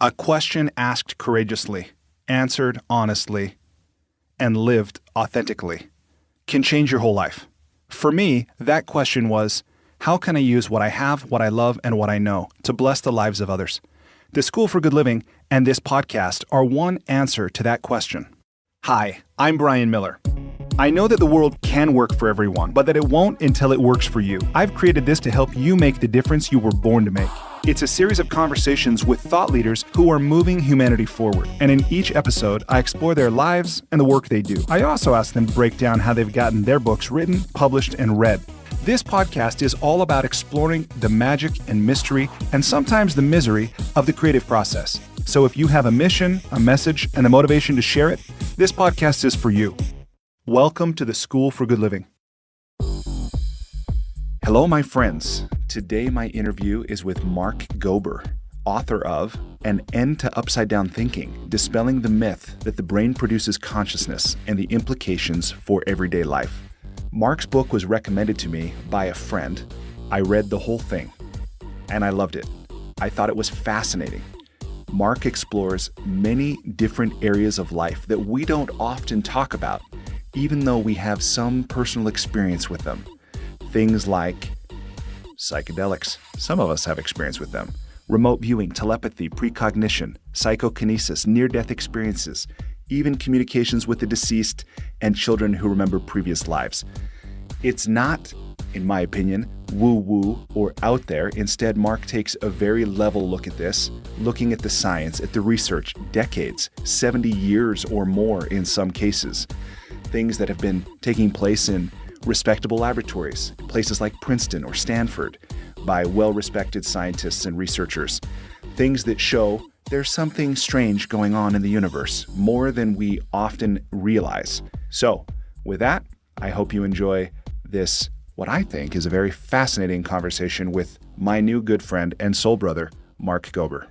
A question asked courageously, answered honestly, and lived authentically can change your whole life. For me, that question was, how can I use what I have, what I love, and what I know to bless the lives of others? The School for Good Living and this podcast are one answer to that question. Hi, I'm Brian Miller. I know that the world can work for everyone, but that it won't until it works for you. I've created this to help you make the difference you were born to make. It's a series of conversations with thought leaders who are moving humanity forward. And in each episode, I explore their lives and the work they do. I also ask them to break down how they've gotten their books written, published, and read. This podcast is all about exploring the magic and mystery, and sometimes the misery, of the creative process. So if you have a mission, a message, and the motivation to share it, this podcast is for you. Welcome to the School for Good Living. Hello, my friends. Today, my interview is with Mark Gober, author of An End to Upside Down Thinking, Dispelling the Myth that the Brain Produces Consciousness and the Implications for Everyday Life. Mark's book was recommended to me by a friend. I read the whole thing, and I loved it. I thought it was fascinating. Mark explores many different areas of life that we don't often talk about, even though we have some personal experience with them. Things like psychedelics, some of us have experience with them, remote viewing, telepathy, precognition, psychokinesis, near-death experiences, even communications with the deceased, and children who remember previous lives. It's not, in my opinion, woo-woo or out there. Instead, Mark takes a very level look at this, looking at the science, at the research, decades, 70 years or more in some cases. Things that have been taking place in respectable laboratories, places like Princeton or Stanford, by well-respected scientists and researchers. Things that show there's something strange going on in the universe, more than we often realize. So, with that, I hope you enjoy this, what I think is a very fascinating conversation with my new good friend and soul brother, Mark Gober.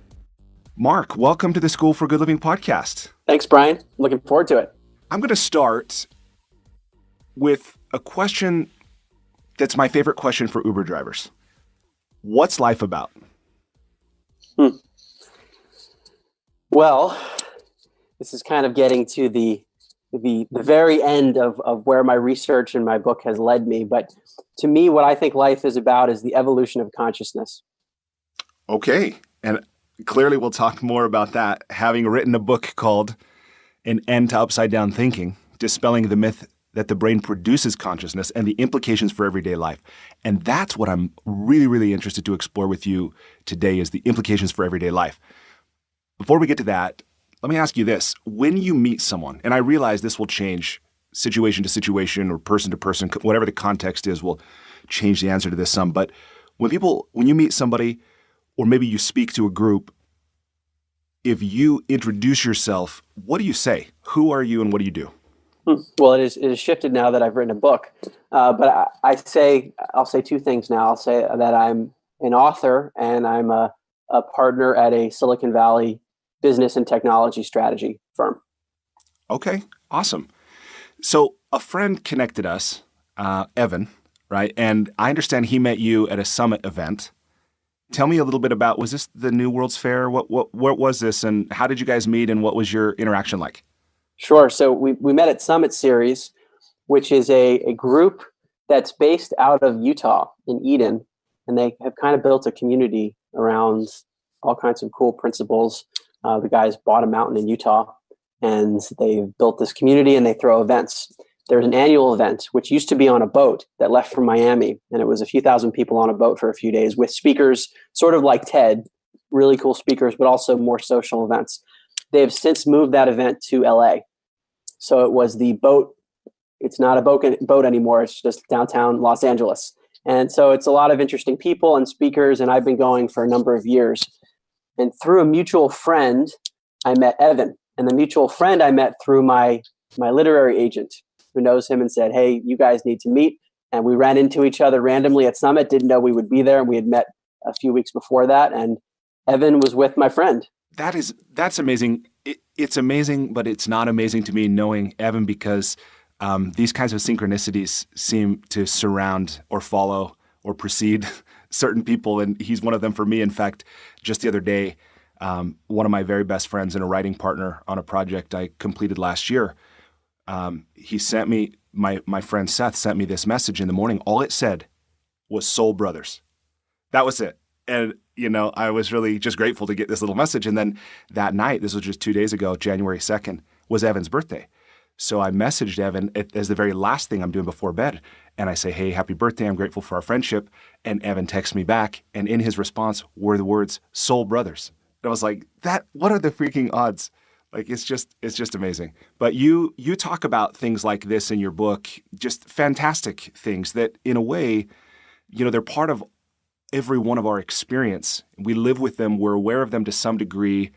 Mark, welcome to the School for Good Living podcast. Thanks, Brian. Looking forward to it. I'm going to start with a question that's my favorite question for Uber drivers. What's life about? Well, this is kind of getting to the very end of where my research and my book has led me. But to me, what I think life is about is the evolution of consciousness. Okay. And clearly we'll talk more about that, having written a book called An End to Upside Down Thinking, Dispelling the Myth that the Brain Produces Consciousness and the Implications for Everyday Life. And that's what I'm really, really interested to explore with you today, is the implications for everyday life. Before we get to that, let me ask you this. When you meet someone, and I realize this will change situation to situation or person to person, whatever the context is will change the answer to this some, but when you meet somebody, or maybe you speak to a group, if you introduce yourself, what do you say? Who are you and what do you do? Well, it is shifted now that I've written a book, but I'll say two things now. I'll say that I'm an author and I'm a partner at a Silicon Valley business and technology strategy firm. Okay, awesome. So a friend connected us, Evan, right? And I understand he met you at a summit event. Tell me a little bit about, was this the New World's Fair? What was this, and how did you guys meet, and what was your interaction like? Sure. So we met at Summit Series, which is a group that's based out of Utah in Eden, and they have kind of built a community around all kinds of cool principles. The guys bought a mountain in Utah, and they've built this community, and they throw events. There's an annual event, which used to be on a boat that left from Miami, and it was a few thousand people on a boat for a few days with speakers, sort of like TED, really cool speakers, but also more social events. They have since moved that event to LA. So it was the boat. It's not a boat anymore. It's just downtown Los Angeles. And so it's a lot of interesting people and speakers, and I've been going for a number of years. And through a mutual friend, I met Evan. And the mutual friend I met through my literary agent, who knows him and said, hey, you guys need to meet. And we ran into each other randomly at Summit, didn't know we would be there. And we had met a few weeks before that. And Evan was with my friend. That's amazing. It's amazing, but it's not amazing to me knowing Evan, because these kinds of synchronicities seem to surround or follow or precede certain people, and he's one of them for me. In fact, just the other day, One of my very best friends and a writing partner on a project I completed last year, he sent me, my friend Seth sent me this message in the morning. All it said was Soul Brothers. That was it. And, I was really just grateful to get this little message. And then that night, this was just 2 days ago, January 2nd, was Evan's birthday. So I messaged Evan as the very last thing I'm doing before bed. And I say, hey, happy birthday. I'm grateful for our friendship. And Evan texts me back. And in his response were the words, Soul Brothers. And I was like, what are the freaking odds? Like, it's just amazing. But you talk about things like this in your book, just fantastic things that in a way, they're part of every one of our experience. We live with them. We're aware of them to some degree,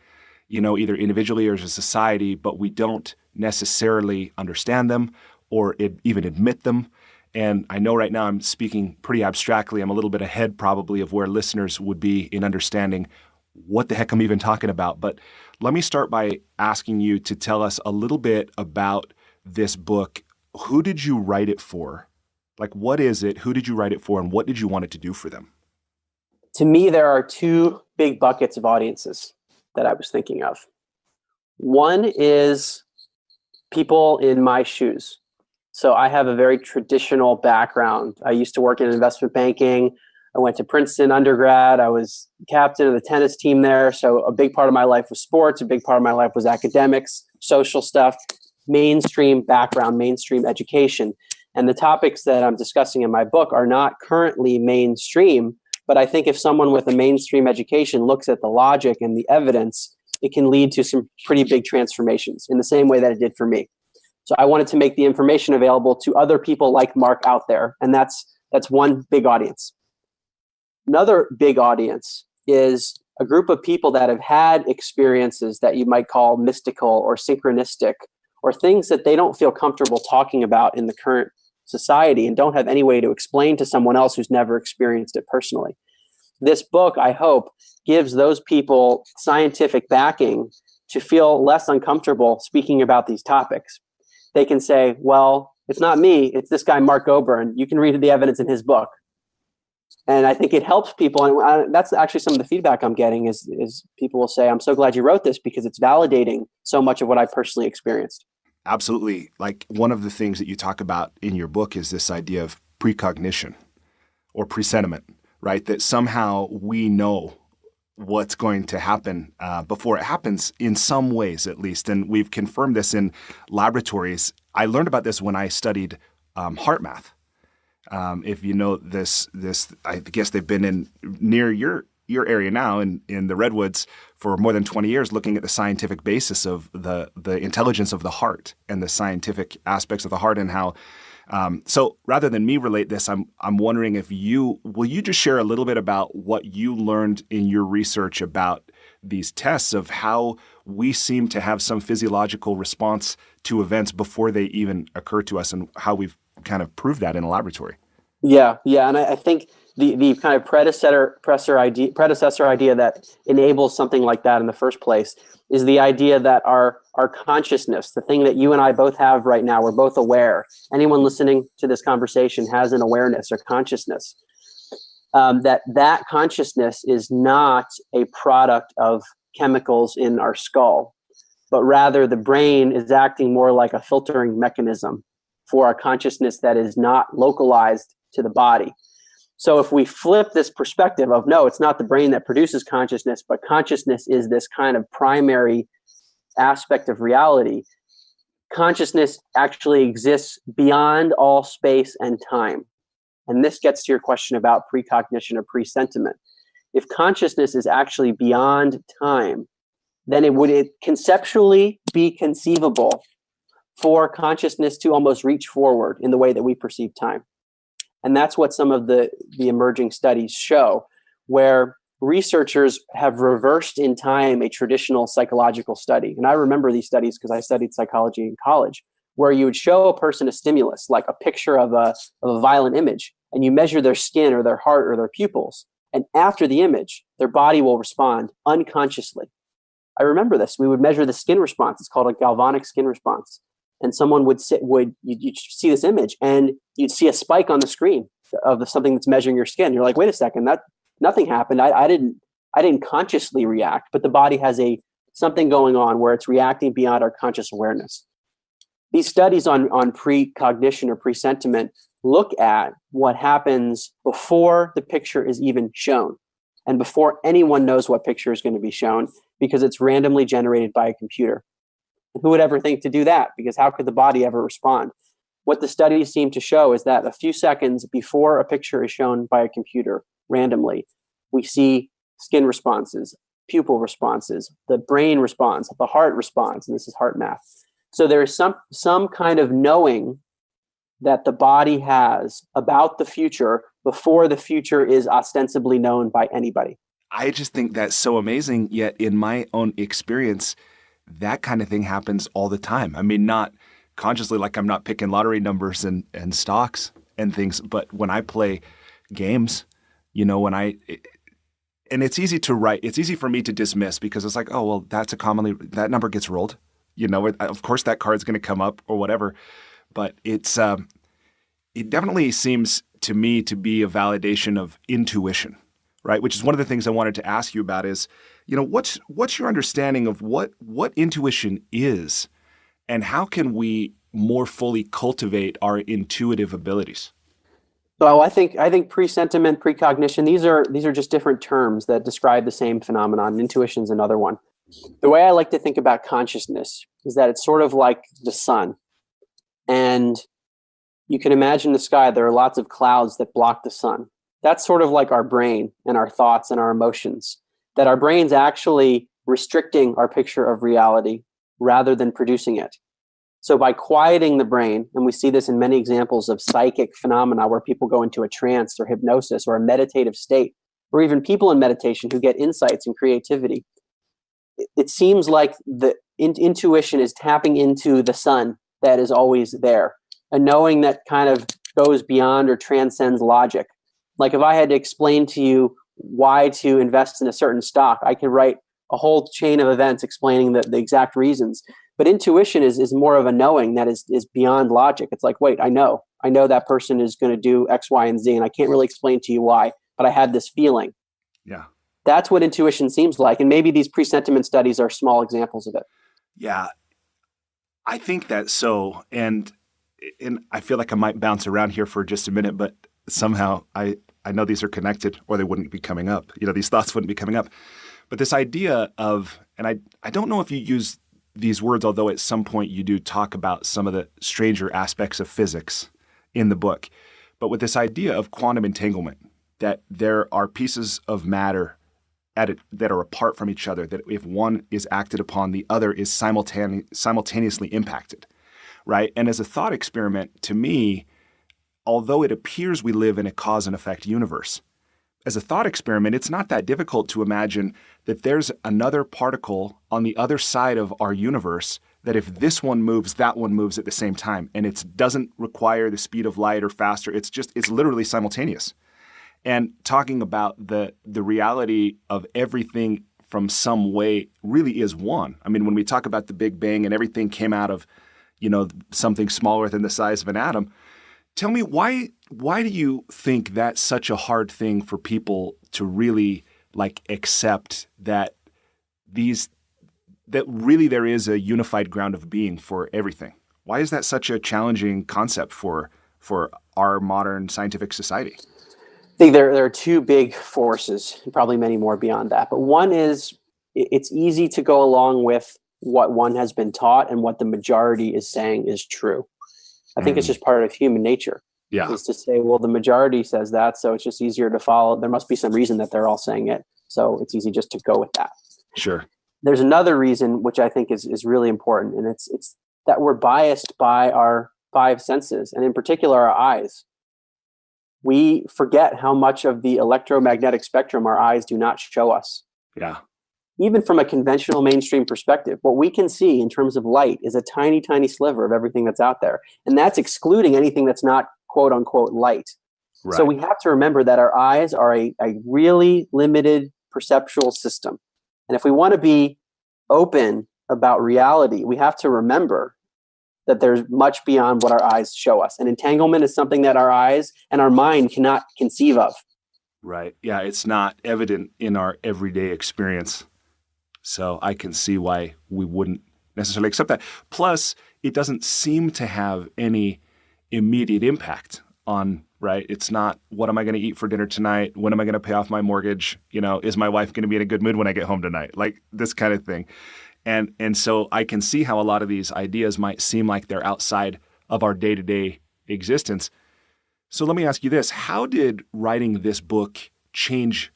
either individually or as a society, but we don't necessarily understand them or even admit them. And I know right now I'm speaking pretty abstractly. I'm a little bit ahead probably of where listeners would be in understanding what the heck I'm even talking about. But let me start by asking you to tell us a little bit about this book. Who did you write it for? Like, what is it? Who did you write it for? And what did you want it to do for them? To me, there are two big buckets of audiences that I was thinking of. One is people in my shoes. So I have a very traditional background. I used to work in investment banking. I went to Princeton undergrad. I was captain of the tennis team there. So a big part of my life was sports. A big part of my life was academics, social stuff, mainstream background, mainstream education. And the topics that I'm discussing in my book are not currently mainstream. But I think if someone with a mainstream education looks at the logic and the evidence, it can lead to some pretty big transformations in the same way that it did for me. So I wanted to make the information available to other people like Mark out there. And that's one big audience. Another big audience is a group of people that have had experiences that you might call mystical or synchronistic, or things that they don't feel comfortable talking about in the current society and don't have any way to explain to someone else who's never experienced it personally. This book, I hope, gives those people scientific backing to feel less uncomfortable speaking about these topics. They can say, well, it's not me, it's this guy, Mark Gober, and you can read the evidence in his book. And I think it helps people. And that's actually some of the feedback I'm getting is people will say, I'm so glad you wrote this because it's validating so much of what I personally experienced. Absolutely. Like, one of the things that you talk about in your book is this idea of precognition or presentiment, right? That somehow we know what's going to happen before it happens, in some ways at least. And we've confirmed this in laboratories. I learned about this when I studied heart math. If you know this, I guess they've been in near your area now in the Redwoods for more than 20 years, looking at the scientific basis of the intelligence of the heart and the scientific aspects of the heart and how. So rather than me relate this, I'm wondering if will you just share a little bit about what you learned in your research about these tests of how we seem to have some physiological response to events before they even occur to us, and how we've kind of proved that in a laboratory. Yeah. And I think the kind of predecessor idea that enables something like that in the first place is the idea that our consciousness, the thing that you and I both have right now, we're both aware. Anyone listening to this conversation has an awareness or consciousness. That consciousness is not a product of chemicals in our skull, but rather the brain is acting more like a filtering mechanism for our consciousness that is not localized to the body. So if we flip this perspective of, no, it's not the brain that produces consciousness, but consciousness is this kind of primary aspect of reality, consciousness actually exists beyond all space and time. And this gets to your question about precognition or presentiment. If consciousness is actually beyond time, then it would conceptually be conceivable for consciousness to almost reach forward in the way that we perceive time. And that's what some of the emerging studies show, where researchers have reversed in time a traditional psychological study. And I remember these studies because I studied psychology in college, where you would show a person a stimulus, like a picture of a violent image, and you measure their skin or their heart or their pupils. And after the image, their body will respond unconsciously. I remember this. We would measure the skin response. It's called a galvanic skin response. And someone you'd see this image and you'd see a spike on the screen of something that's measuring your skin. You're like, wait a second, that nothing happened. I didn't I didn't consciously react, but the body has something going on where it's reacting beyond our conscious awareness. These studies on precognition or presentiment look at what happens before the picture is even shown and before anyone knows what picture is going to be shown, because it's randomly generated by a computer. And who would ever think to do that? Because how could the body ever respond? What the studies seem to show is that a few seconds before a picture is shown by a computer randomly, we see skin responses, pupil responses, the brain responds, the heart responds, and this is heart math. So there is some kind of knowing that the body has about the future before the future is ostensibly known by anybody. I just think that's so amazing. Yet in my own experience, that kind of thing happens all the time. I mean, not consciously, like I'm not picking lottery numbers and stocks and things, but when I play games, and it's easy to write, it's easy for me to dismiss because it's like, oh, well, that number gets rolled. Of course that card's going to come up or whatever. But it definitely seems to me to be a validation of intuition, right? Which is one of the things I wanted to ask you about is, what's your understanding of what intuition is, and how can we more fully cultivate our intuitive abilities? So I think presentiment, precognition, these are just different terms that describe the same phenomenon. Intuition is another one. The way I like to think about consciousness is that it's sort of like the sun. And you can imagine the sky, there are lots of clouds that block the sun. That's sort of like our brain and our thoughts and our emotions, that our brain's actually restricting our picture of reality rather than producing it. So by quieting the brain, and we see this in many examples of psychic phenomena where people go into a trance or hypnosis or a meditative state, or even people in meditation who get insights and creativity, it seems like the intuition is tapping into the sun that is always there, a knowing that kind of goes beyond or transcends logic. Like if I had to explain to you why to invest in a certain stock, I could write a whole chain of events explaining the exact reasons. But intuition is more of a knowing that is beyond logic. It's like, wait, I know that person is going to do X, Y, and Z, and I can't really explain to you why, but I had this feeling. Yeah. That's what intuition seems like. And maybe these presentiment studies are small examples of it. Yeah, I think that's so. And I feel like I might bounce around here for just a minute, but somehow I know these are connected or they wouldn't be coming up. These thoughts wouldn't be coming up. But this idea of, and I don't know if you use these words, although at some point you do talk about some of the stranger aspects of physics in the book, but with this idea of quantum entanglement, that there are pieces of matter that are apart from each other, that if one is acted upon, the other is simultaneously impacted, right? And as a thought experiment, to me, although it appears we live in a cause and effect universe, as a thought experiment, it's not that difficult to imagine that there's another particle on the other side of our universe that if this one moves, that one moves at the same time. And it doesn't require the speed of light or faster. It's literally simultaneous. And talking about the reality of everything from some way really is one. I mean, when we talk about the Big Bang and everything came out of, something smaller than the size of an atom, tell me why do you think that's such a hard thing for people to really accept that really there is a unified ground of being for everything? Why is that such a challenging concept for our modern scientific society? I think there are two big forces, and probably many more beyond that. But one is it's easy to go along with what one has been taught and what the majority is saying is true. I think it's just part of human nature. Yeah. Is to say, well, the majority says that, so it's just easier to follow. There must be some reason that they're all saying it. So it's easy just to go with that. Sure. There's another reason, which I think is really important, and it's that we're biased by our five senses, and in particular our eyes. We forget how much of the electromagnetic spectrum our eyes do not show us. Yeah. Even from a conventional mainstream perspective, what we can see in terms of light is a tiny, tiny sliver of everything that's out there. And that's excluding anything that's not quote unquote light. Right. So we have to remember that our eyes are a really limited perceptual system. And if we want to be open about reality, we have to remember that there's much beyond what our eyes show us. And entanglement is something that our eyes and our mind cannot conceive of. Right. Yeah, it's not evident in our everyday experience. So I can see why we wouldn't necessarily accept that. Plus, it doesn't seem to have any immediate impact on, right? It's not, what am I going to eat for dinner tonight? When am I going to pay off my mortgage? Is my wife going to be in a good mood when I get home tonight? Like this kind of thing. And so I can see how a lot of these ideas might seem like they're outside of our day-to-day existence. So let me ask you this. How did writing this book change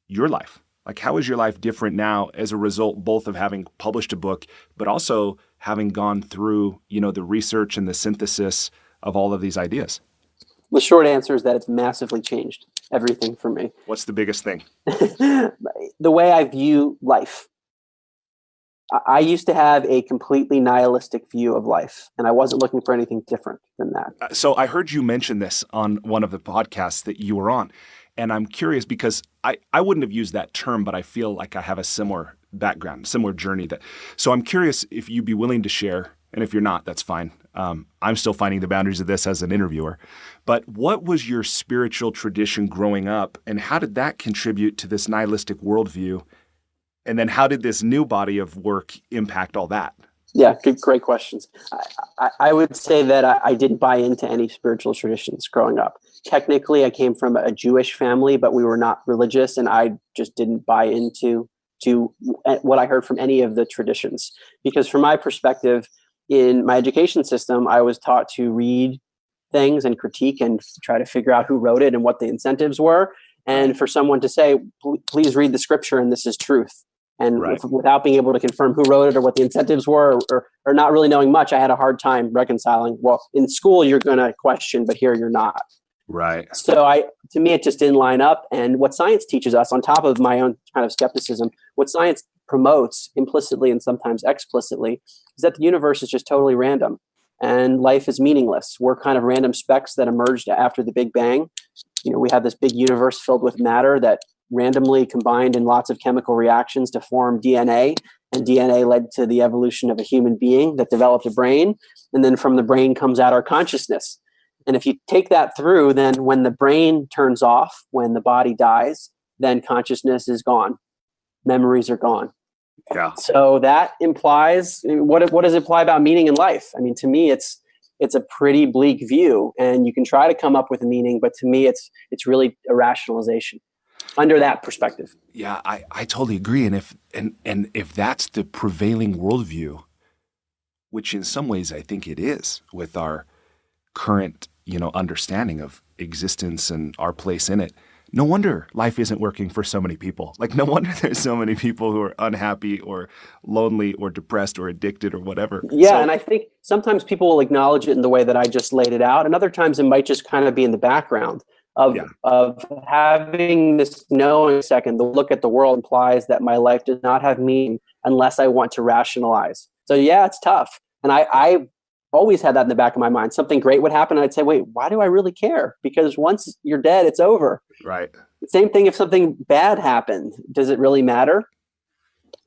your life? Like, how is your life different now as a result both of having published a book, but also having gone through, the research and the synthesis of all of these ideas? The short answer is that it's massively changed everything for me. What's the biggest thing? The way I view life. I used to have a completely nihilistic view of life, and I wasn't looking for anything different than that. So I heard you mention this on one of the podcasts that you were on, and I'm curious because I wouldn't have used that term, but I feel like I have a similar background, similar journey. So I'm curious if you'd be willing to share, and if you're not, that's fine. I'm still finding the boundaries of this as an interviewer. But what was your spiritual tradition growing up, and how did that contribute to this nihilistic worldview? And then how did this new body of work impact all that? Yeah, great questions. I would say that I didn't buy into any spiritual traditions growing up. Technically, I came from a Jewish family, but we were not religious, and I just didn't buy into what I heard from any of the traditions. Because from my perspective, in my education system, I was taught to read things and critique and try to figure out who wrote it and what the incentives were. And for someone to say, please read the scripture and this is truth. And without being able to confirm who wrote it or what the incentives were or not really knowing much, I had a hard time reconciling. Well, in school, you're going to question, but here you're not. Right. So to me, it just didn't line up. And what science teaches us, on top of my own kind of skepticism, what science promotes implicitly and sometimes explicitly is that the universe is just totally random and life is meaningless. We're kind of random specks that emerged after the Big Bang. We have this big universe filled with matter that randomly combined in lots of chemical reactions to form DNA, and DNA led to the evolution of a human being that developed a brain, and then from the brain comes out our consciousness. And if you take that through, then when the brain turns off, when the body dies, then consciousness is gone. Memories are gone. Yeah. So that implies, what does it imply about meaning in life? I mean, to me, it's a pretty bleak view, and you can try to come up with a meaning, but to me, it's really a rationalization under that perspective. Yeah, I totally agree. And if that's the prevailing worldview, which in some ways I think it is with our current, understanding of existence and our place in it, no wonder life isn't working for so many people. Like, no wonder there's so many people who are unhappy or lonely or depressed or addicted or whatever. Yeah, and I think sometimes people will acknowledge it in the way that I just laid it out, and other times it might just kind of be in the background of having this knowing second. The look at the world implies that my life does not have meaning unless I want to rationalize. So yeah, it's tough. And I always had that in the back of my mind. Something great would happen, and I'd say, wait, why do I really care? Because once you're dead, it's over. Right. Same thing if something bad happened. Does it really matter?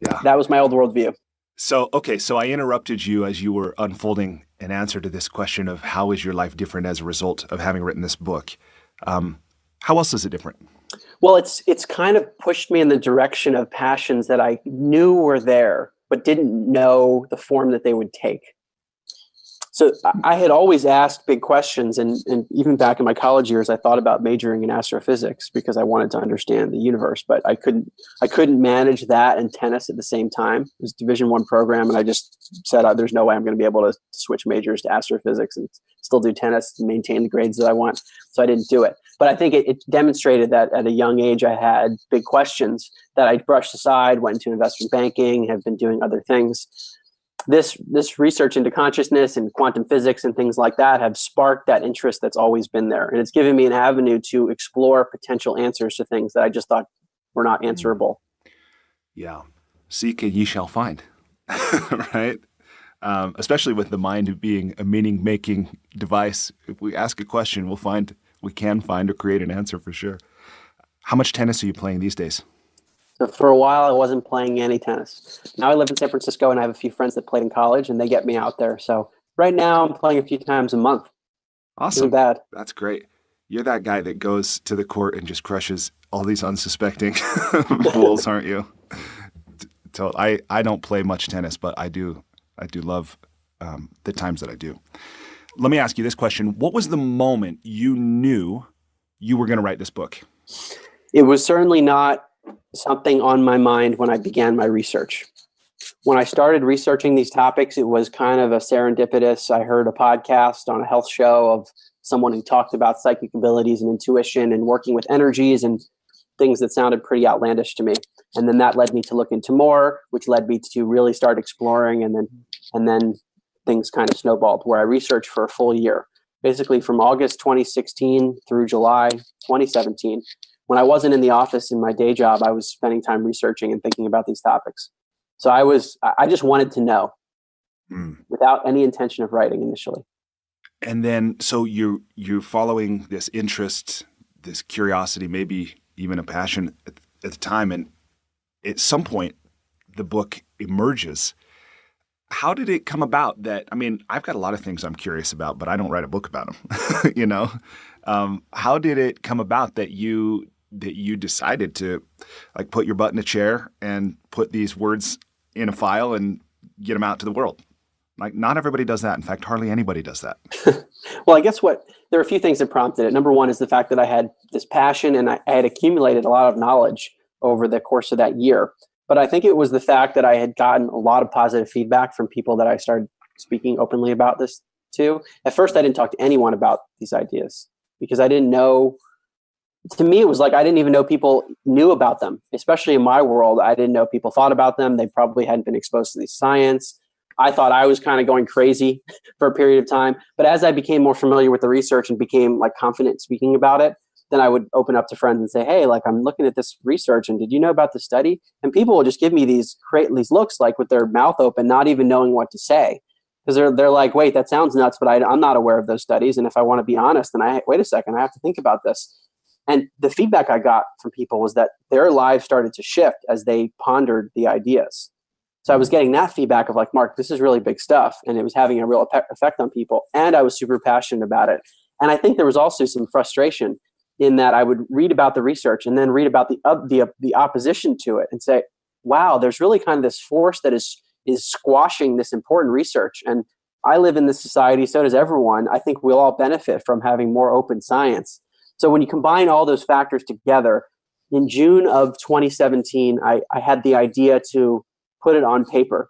Yeah. That was my old worldview. So I interrupted you as you were unfolding an answer to this question of how is your life different as a result of having written this book? How else is it different? Well, it's kind of pushed me in the direction of passions that I knew were there, but didn't know the form that they would take. So I had always asked big questions, and even back in my college years, I thought about majoring in astrophysics because I wanted to understand the universe, but I couldn't manage that and tennis at the same time. It was a Division I program, and I just said, there's no way I'm going to be able to switch majors to astrophysics and still do tennis and maintain the grades that I want. So I didn't do it. But I think it demonstrated that at a young age, I had big questions that I brushed aside, went into investment banking, have been doing other things. This research into consciousness and quantum physics and things like that have sparked that interest that's always been there. And it's given me an avenue to explore potential answers to things that I just thought were not answerable. Yeah. Seek and ye shall find, right? Especially with the mind being a meaning-making device. If we ask a question, we can find or create an answer for sure. How much tennis are you playing these days? So for a while, I wasn't playing any tennis. Now I live in San Francisco, and I have a few friends that played in college, and they get me out there. So right now, I'm playing a few times a month. Awesome. Isn't bad. That's great. You're that guy that goes to the court and just crushes all these unsuspecting fools, aren't you? So I don't play much tennis, but I do love the times that I do. Let me ask you this question. What was the moment you knew you were going to write this book? It was certainly not something on my mind when I began my research. When I started researching these topics, it was kind of a serendipitous. I heard a podcast on a health show of someone who talked about psychic abilities and intuition and working with energies and things that sounded pretty outlandish to me. And then that led me to look into more, which led me to really start exploring. And then things kind of snowballed, where I researched for a full year, basically from August 2016 through July 2017. When I wasn't in the office in my day job, I was spending time researching and thinking about these topics. So I just wanted to know without any intention of writing initially. And then, so you're following this interest, this curiosity, maybe even a passion at the time. And at some point, the book emerges. How did it come about that, I mean, I've got a lot of things I'm curious about, but I don't write a book about them, you know? How did it come about that you decided to like put your butt in a chair and put these words in a file and get them out to the world? Like, not everybody does that. In fact, hardly anybody does that. Well, I guess there are a few things that prompted it. Number one is the fact that I had this passion and I had accumulated a lot of knowledge over the course of that year. But I think it was the fact that I had gotten a lot of positive feedback from people that I started speaking openly about this to. At first, I didn't talk to anyone about these ideas because I didn't know. To me, it was like I didn't even know people knew about them, especially in my world. I didn't know people thought about them. They probably hadn't been exposed to the science. I thought I was kind of going crazy for a period of time. But as I became more familiar with the research and became like confident speaking about it, then I would open up to friends and say, hey, like I'm looking at this research and did you know about the study? And people will just give me these looks like with their mouth open, not even knowing what to say. Because they're like, wait, that sounds nuts, but I'm not aware of those studies. And if I want to be honest, then wait a second, I have to think about this. And the feedback I got from people was that their lives started to shift as they pondered the ideas. So I was getting that feedback of like, Mark, this is really big stuff. And it was having a real effect on people. And I was super passionate about it. And I think there was also some frustration in that I would read about the research and then read about the opposition to it and say, wow, there's really kind of this force that is squashing this important research. And I live in this society, so does everyone. I think we'll all benefit from having more open science. So when you combine all those factors together, in June of 2017, I had the idea to put it on paper.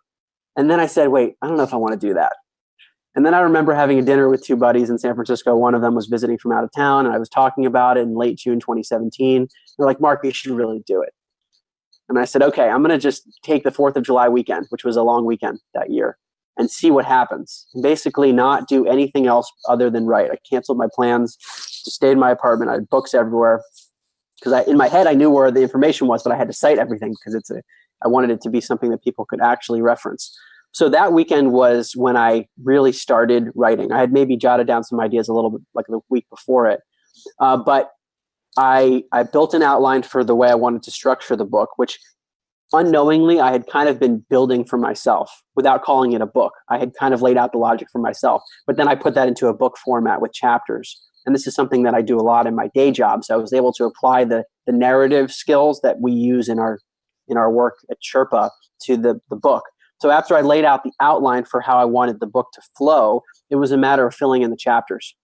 And then I said, wait, I don't know if I want to do that. And then I remember having a dinner with two buddies in San Francisco. One of them was visiting from out of town, and I was talking about it in late June 2017. They're like, Mark, you should really do it. And I said, okay, I'm going to just take the 4th of July weekend, which was a long weekend that year, and see what happens. And basically not do anything else other than write. I canceled my plans, just stayed in my apartment. I had books everywhere because in my head, I knew where the information was, but I had to cite everything because I wanted it to be something that people could actually reference. So that weekend was when I really started writing. I had maybe jotted down some ideas a little bit like the week before it. But I built an outline for the way I wanted to structure the book, which unknowingly I had kind of been building for myself without calling it a book. I had kind of laid out the logic for myself, but then I put that into a book format with chapters. And this is something that I do a lot in my day job. So I was able to apply the narrative skills that we use in our work at Sherpa to the book. So after I laid out the outline for how I wanted the book to flow, it was a matter of filling in the chapters.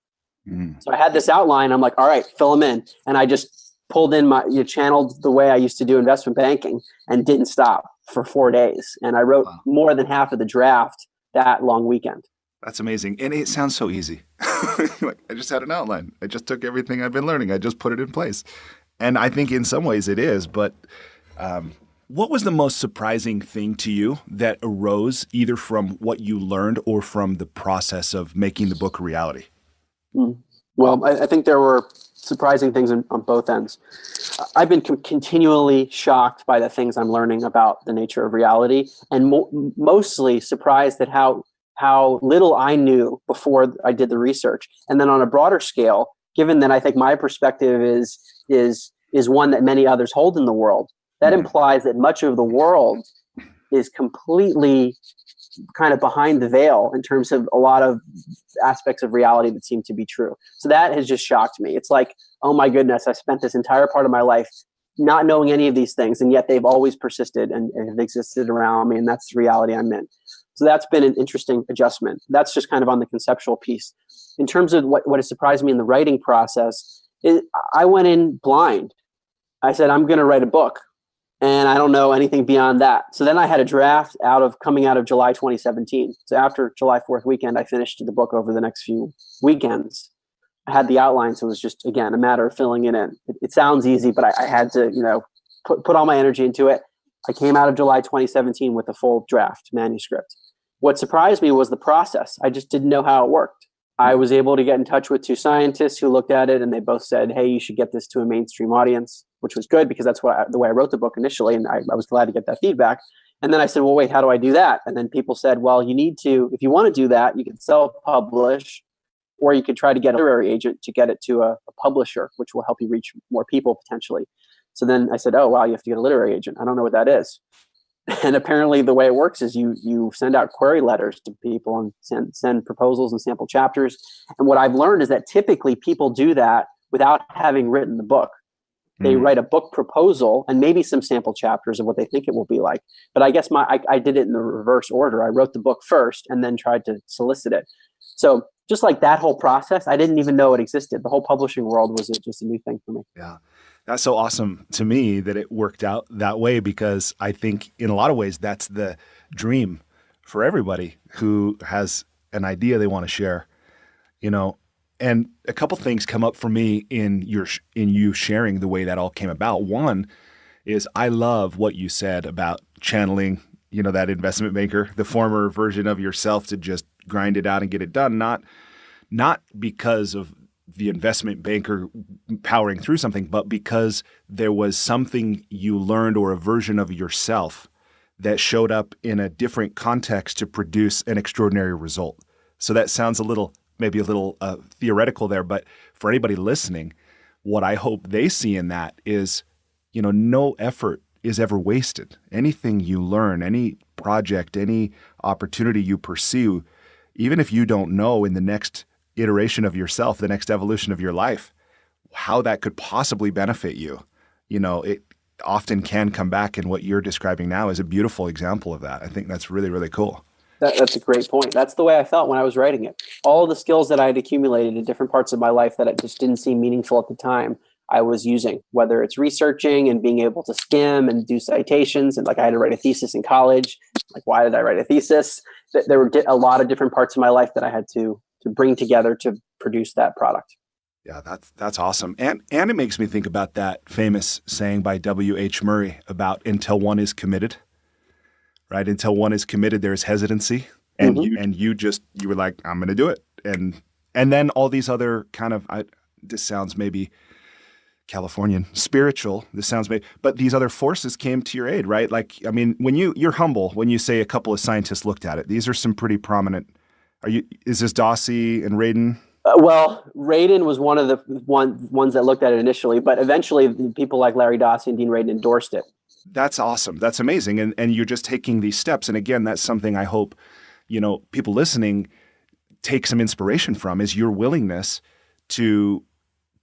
So I had this outline. I'm like, all right, fill them in. And I just pulled in channeled the way I used to do investment banking and didn't stop for 4 days. And I wrote more than half of the draft that long weekend. That's amazing. And it sounds so easy. Like, I just had an outline. I just took everything I've been learning. I just put it in place. And I think in some ways it is. But what was the most surprising thing to you that arose either from what you learned or from the process of making the book a reality? Well, I think there were surprising things on both ends. I've been continually shocked by the things I'm learning about the nature of reality, and mostly surprised at how little I knew before I did the research. And then on a broader scale, given that I think my perspective is one that many others hold in the world, that implies that much of the world is completely kind of behind the veil in terms of a lot of aspects of reality that seem to be true. So that has just shocked me. It's like, oh my goodness, I spent this entire part of my life not knowing any of these things, and yet they've always persisted and have existed around me, and that's the reality I'm in. So that's been an interesting adjustment. That's just kind of on the conceptual piece. In terms of what has surprised me in the writing process, I went in blind. I said, I'm going to write a book, and I don't know anything beyond that. So then I had a draft coming out of July 2017. So after July 4th weekend, I finished the book over the next few weekends. I had the outline, so it was just, again, a matter of filling it in. It sounds easy, but I had to, put all my energy into it. I came out of July 2017 with a full draft manuscript. What surprised me was the process. I just didn't know how it worked. I was able to get in touch with two scientists who looked at it, and they both said, hey, you should get this to a mainstream audience, which was good because that's the way I wrote the book initially, and I was glad to get that feedback. And then I said, well, wait, how do I do that? And then people said, well, you need to, if you want to do that, you can self-publish, or you could try to get a literary agent to get it to a publisher, which will help you reach more people potentially. So then I said, oh, wow, you have to get a literary agent. I don't know what that is. And apparently the way it works is you send out query letters to people and send proposals and sample chapters. And what I've learned is that typically people do that without having written the book. They write a book proposal and maybe some sample chapters of what they think it will be like. But I guess I did it in the reverse order. I wrote the book first and then tried to solicit it. So just like that whole process, I didn't even know it existed. The whole publishing world was just a new thing for me. Yeah. That's so awesome to me that it worked out that way, because I think in a lot of ways that's the dream for everybody who has an idea they want to share, And a couple things come up for me in you sharing the way that all came about. One is I love what you said about channeling, that investment banker, the former version of yourself, to just grind it out and get it done. Not because of the investment banker powering through something, but because there was something you learned or a version of yourself that showed up in a different context to produce an extraordinary result. So that sounds maybe a little theoretical there, but for anybody listening, what I hope they see in that is, no effort is ever wasted. Anything you learn, any project, any opportunity you pursue, even if you don't know in the next iteration of yourself, the next evolution of your life, how that could possibly benefit you, it often can come back. And what you're describing now is a beautiful example of that. I think that's really, really cool. That's a great point. That's the way I felt when I was writing it. All the skills that I had accumulated in different parts of my life that it just didn't seem meaningful at the time, I was using, whether it's researching and being able to skim and do citations. And like I had to write a thesis in college. Like, why did I write a thesis? There were a lot of different parts of my life that I had to bring together to produce that product. Yeah, that's awesome. And it makes me think about that famous saying by W.H. Murray about until one is committed, right? Until one is committed, there's hesitancy. And you were like, I'm going to do it. And then all these other kind of, this sounds maybe Californian, spiritual, but these other forces came to your aid, right? Like, I mean, when you're humble, when you say a couple of scientists looked at it, these are some pretty prominent. Is this Dossie and Radin? Well, Radin was one of the ones that looked at it initially, but eventually people like Larry Dossie and Dean Radin endorsed it. That's awesome. That's amazing. And you're just taking these steps. And again, that's something I hope, people listening take some inspiration from, is your willingness to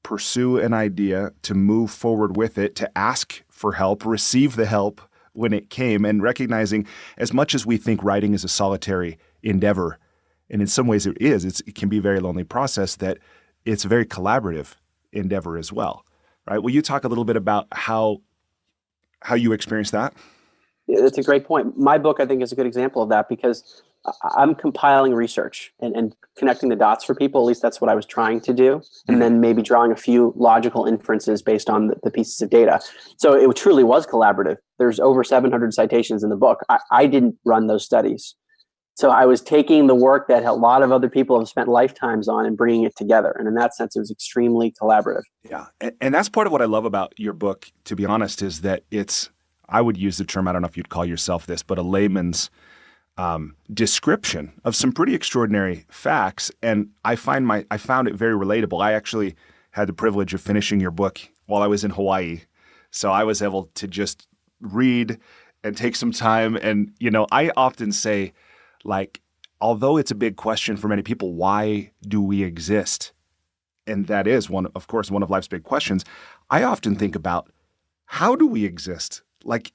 pursue an idea, to move forward with it, to ask for help, receive the help when it came, and recognizing as much as we think writing is a solitary endeavor, and in some ways it is, it can be a very lonely process, that it's a very collaborative endeavor as well, right? Will you talk a little bit about how you experienced that? Yeah, that's a great point. My book, I think, is a good example of that, because I'm compiling research and connecting the dots for people. At least that's what I was trying to do. And then maybe drawing a few logical inferences based on the pieces of data. So it truly was collaborative. There's over 700 citations in the book. I didn't run those studies. So I was taking the work that a lot of other people have spent lifetimes on and bringing it together. And in that sense, it was extremely collaborative. Yeah. And that's part of what I love about your book, to be honest, is that I would use the term, I don't know if you'd call yourself this, but a layman's description of some pretty extraordinary facts. And I found it very relatable. I actually had the privilege of finishing your book while I was in Hawaii. So I was able to just read and take some time. And, I often say, like, although it's a big question for many people, why do we exist? And that is of course, one of life's big questions. I often think about, how do we exist? Like,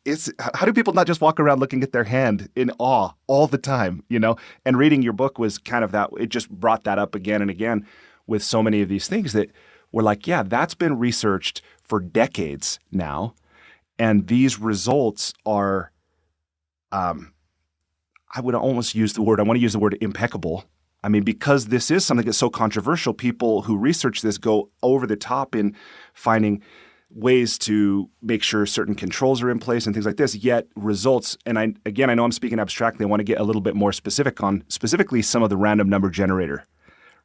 how do people not just walk around looking at their hand in awe all the time, And reading your book was kind of that. It just brought that up again and again with so many of these things that were like, yeah, that's been researched for decades now. And these results are, I would almost use the word, I want to use the word impeccable. I mean, because this is something that's so controversial, people who research this go over the top in finding ways to make sure certain controls are in place and things like this, yet results, and I know I'm speaking abstractly, I want to get a little bit more specific on specifically some of the random number generator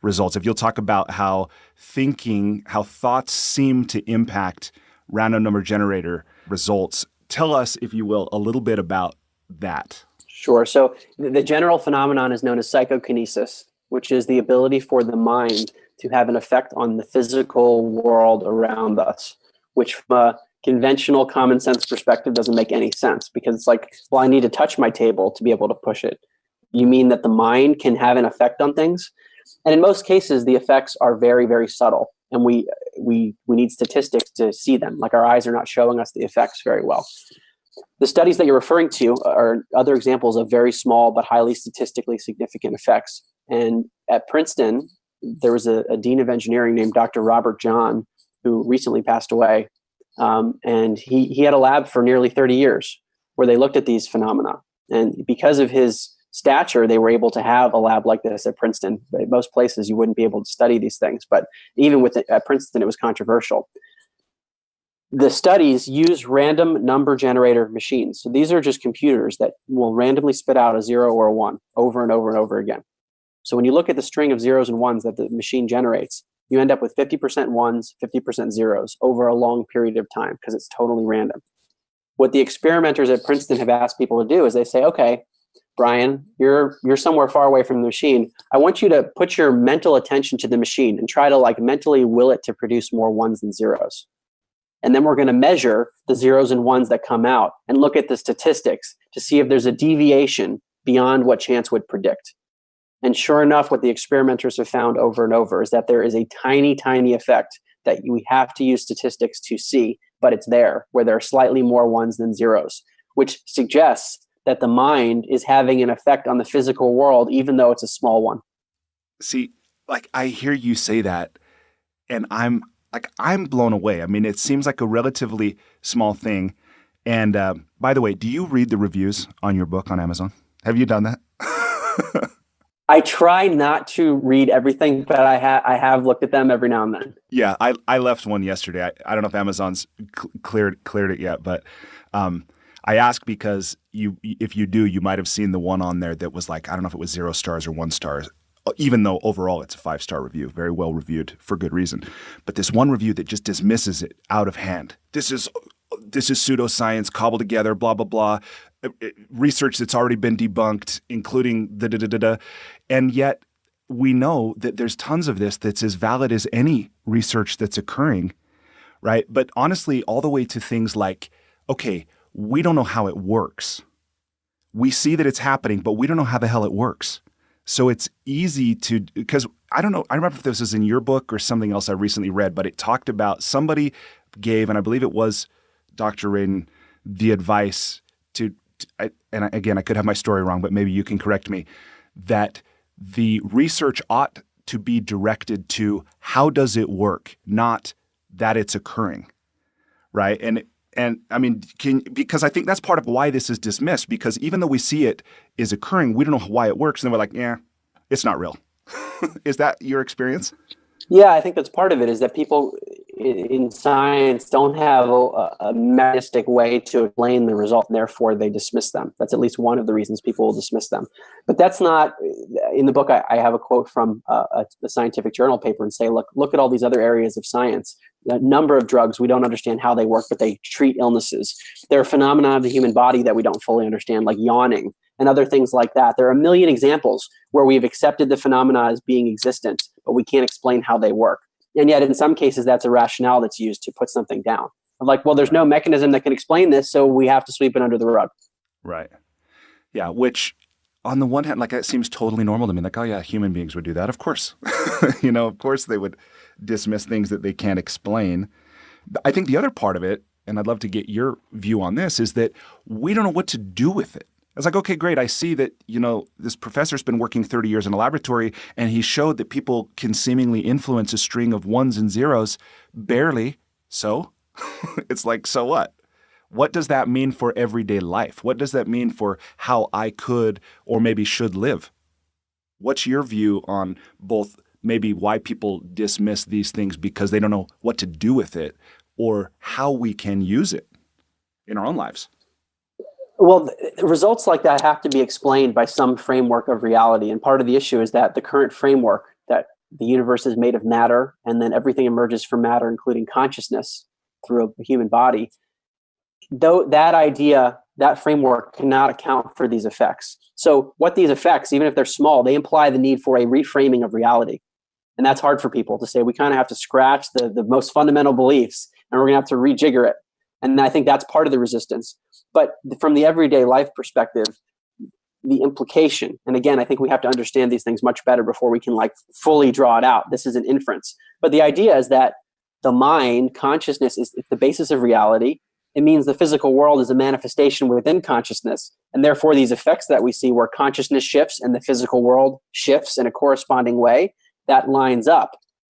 results. If you'll talk about how thoughts seem to impact random number generator results, tell us, if you will, a little bit about that. Sure. So the general phenomenon is known as psychokinesis, which is the ability for the mind to have an effect on the physical world around us, which from a conventional common sense perspective doesn't make any sense, because it's like, well, I need to touch my table to be able to push it. You mean that the mind can have an effect on things? And in most cases, the effects are very, very subtle. And we need statistics to see them. Like, our eyes are not showing us the effects very well. The studies that you're referring to are other examples of very small but highly statistically significant effects. And at Princeton, there was a dean of engineering named Dr. Robert John, who recently passed away. And he had a lab for nearly 30 years where they looked at these phenomena. And because of his stature, they were able to have a lab like this at Princeton. But at most places, you wouldn't be able to study these things. But even at Princeton, it was controversial. The studies use random number generator machines. So these are just computers that will randomly spit out a 0 or a 1 over and over and over again. So when you look at the string of zeros and ones that the machine generates, you end up with 50% ones, 50% zeros over a long period of time, because it's totally random. What the experimenters at Princeton have asked people to do is they say, okay, Brian, you're somewhere far away from the machine. I want you to put your mental attention to the machine and try to mentally will it to produce more ones than zeros. And then we're going to measure the zeros and ones that come out and look at the statistics to see if there's a deviation beyond what chance would predict. And sure enough, what the experimenters have found over and over is that there is a tiny, tiny effect that we have to use statistics to see, but it's there, where there are slightly more ones than zeros, which suggests that the mind is having an effect on the physical world, even though it's a small one. See, I hear you say that, and I'm blown away. I mean, it seems like a relatively small thing. And by the way, do you read the reviews on your book on Amazon? Have you done that? I try not to read everything, but I have looked at them every now and then. Yeah, I left one yesterday. I don't know if Amazon's cleared it yet, but I ask because if you do, you might have seen the one on there that was I don't know if it was 0 stars or 1 star, even though overall it's a 5-star review, very well reviewed for good reason. But this one review that just dismisses it out of hand. This is pseudoscience cobbled together, blah, blah, blah. Research that's already been debunked, including the da-da-da-da. And yet we know that there's tons of this that's as valid as any research that's occurring, right? But honestly, all the way to things like, okay, we don't know how it works. We see that it's happening, but we don't know how the hell it works. So it's easy because I don't know, I remember if this was in your book or something else I recently read, but it talked about somebody gave, and I believe it was Dr. Radin, the advice and I could have my story wrong, but maybe you can correct me, that the research ought to be directed to how does it work, not that it's occurring, right? And I mean, because I think that's part of why this is dismissed, because even though we see it is occurring, we don't know why it works. And then we're like, yeah, it's not real. Is that your experience? Yeah, I think that's part of it, is that people in science don't have a mechanistic way to explain the result, and therefore they dismiss them. That's at least one of the reasons people will dismiss them. But that's not, in the book, I have a quote from a scientific journal paper and say, look at all these other areas of science. A number of drugs, we don't understand how they work, but they treat illnesses. There are phenomena of the human body that we don't fully understand, like yawning and other things like that. There are a million examples where we've accepted the phenomena as being existent, but we can't explain how they work. And yet in some cases, that's a rationale that's used to put something down. Well, there's no mechanism that can explain this, so we have to sweep it under the rug. Right. Yeah, which on the one hand, like, it seems totally normal to me. Like, oh yeah, human beings would do that. Of course. Of course they would dismiss things that they can't explain. I think the other part of it, and I'd love to get your view on this, is that we don't know what to do with it. It's like, okay, great. I see that, this professor's been working 30 years in a laboratory and he showed that people can seemingly influence a string of ones and zeros. Barely. So it's like, so what? What does that mean for everyday life? What does that mean for how I could or maybe should live? What's your view on both maybe why people dismiss these things because they don't know what to do with it, or how we can use it in our own lives? Well, results like that have to be explained by some framework of reality. And part of the issue is that the current framework, that the universe is made of matter and then everything emerges from matter, including consciousness through a human body, though that idea, that framework cannot account for these effects. So what these effects, even if they're small, they imply the need for a reframing of reality. And that's hard for people to say. We kind of have to scratch the most fundamental beliefs and we're going to have to rejigger it. And I think that's part of the resistance. But from the everyday life perspective, the implication, and again, I think we have to understand these things much better before we can fully draw it out. This is an inference. But the idea is that the mind, consciousness, is the basis of reality. It means the physical world is a manifestation within consciousness. And therefore, these effects that we see where consciousness shifts and the physical world shifts in a corresponding way, that lines up.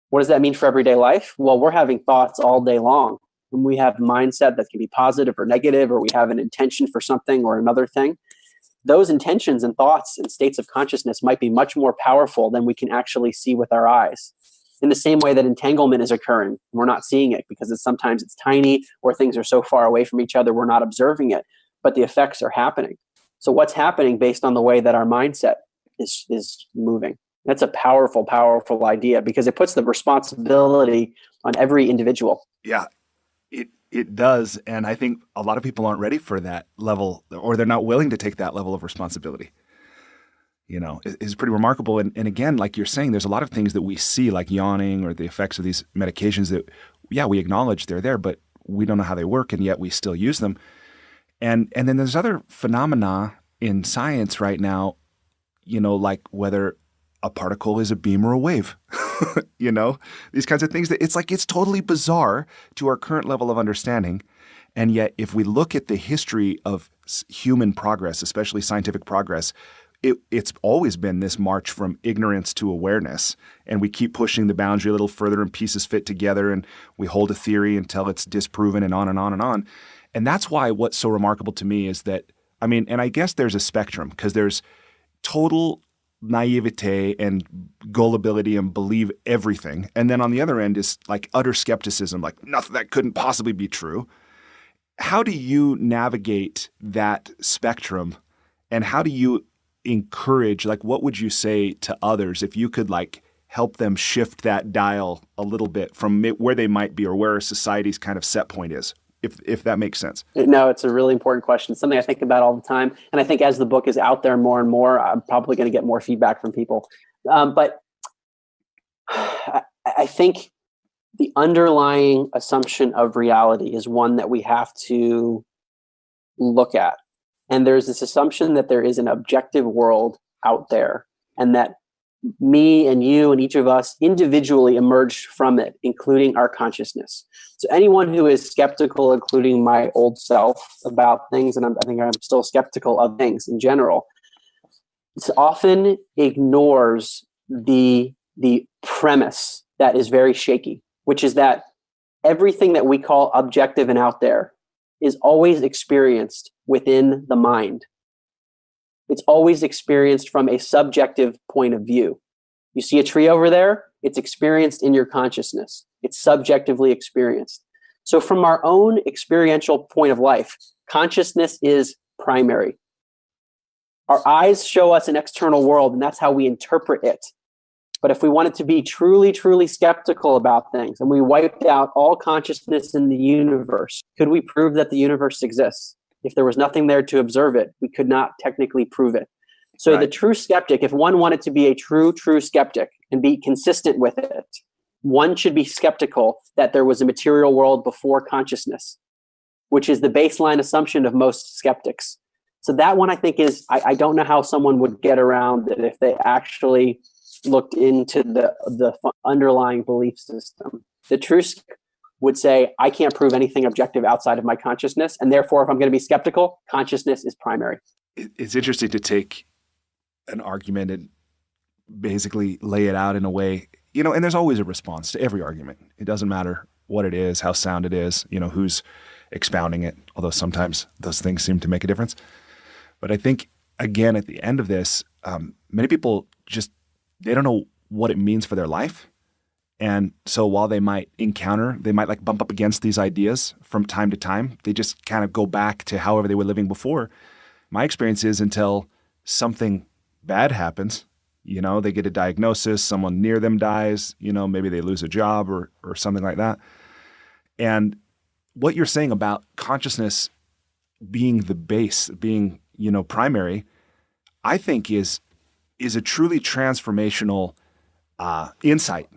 What does that mean for everyday life? Well, we're having thoughts all day long. When we have mindset that can be positive or negative, or we have an intention for something or another thing, those intentions and thoughts and states of consciousness might be much more powerful than we can actually see with our eyes. In the same way that entanglement is occurring, we're not seeing it because sometimes it's tiny or things are so far away from each other, we're not observing it, but the effects are happening. So what's happening based on the way that our mindset is moving? That's a powerful, powerful idea because it puts the responsibility on every individual. Yeah. It does, and I think a lot of people aren't ready for that level, or they're not willing to take that level of responsibility. It's pretty remarkable. And again, like you're saying, there's a lot of things that we see, like yawning or the effects of these medications that, we acknowledge they're there, but we don't know how they work, and yet we still use them. And then there's other phenomena in science right now, like whether a particle is a beam or a wave. These kinds of things that it's totally bizarre to our current level of understanding. And yet, if we look at the history of human progress, especially scientific progress, it's always been this march from ignorance to awareness. And we keep pushing the boundary a little further and pieces fit together and we hold a theory until it's disproven and on and on and on. And that's why what's so remarkable to me is that, and I guess there's a spectrum because there's total naivete and gullibility and believe everything. And then on the other end is like utter skepticism, like nothing, that couldn't possibly be true. How do you navigate that spectrum, and how do you encourage, what would you say to others if you could help them shift that dial a little bit from where they might be or where society's kind of set point is? If that makes sense. No, it's a really important question. It's something I think about all the time. And I think as the book is out there more and more, I'm probably going to get more feedback from people. But I think the underlying assumption of reality is one that we have to look at. And there's this assumption that there is an objective world out there, and that me and you and each of us individually emerged from it, including our consciousness. So anyone who is skeptical, including my old self, about things, and I think I'm still skeptical of things in general, often ignores the premise that is very shaky, which is that everything that we call objective and out there is always experienced within the mind. It's always experienced from a subjective point of view. You see a tree over there, it's experienced in your consciousness. It's subjectively experienced. So from our own experiential point of life, consciousness is primary. Our eyes show us an external world, and that's how we interpret it. But if we wanted to be truly, truly skeptical about things, and we wiped out all consciousness in the universe, could we prove that the universe exists? If there was nothing there to observe it, we could not technically prove it. So right. The true skeptic, if one wanted to be a true skeptic and be consistent with it, one should be skeptical that there was a material world before consciousness, which is the baseline assumption of most skeptics. So that one I think is, I don't know how someone would get around it if they actually looked into the underlying belief system. The true would say, I can't prove anything objective outside of my consciousness. And therefore, if I'm going to be skeptical, consciousness is primary. It's interesting to take an argument and basically lay it out in a way, and there's always a response to every argument. It doesn't matter what it is, how sound it is, who's expounding it, although sometimes those things seem to make a difference. But I think, again, at the end of this, many people they don't know what it means for their life. And so while they might like bump up against these ideas from time to time, they just kind of go back to however they were living before. My experience is until something bad happens, they get a diagnosis, someone near them dies, maybe they lose a job or something like that. And what you're saying about consciousness being the base, being, primary, I think is a truly transformational insight.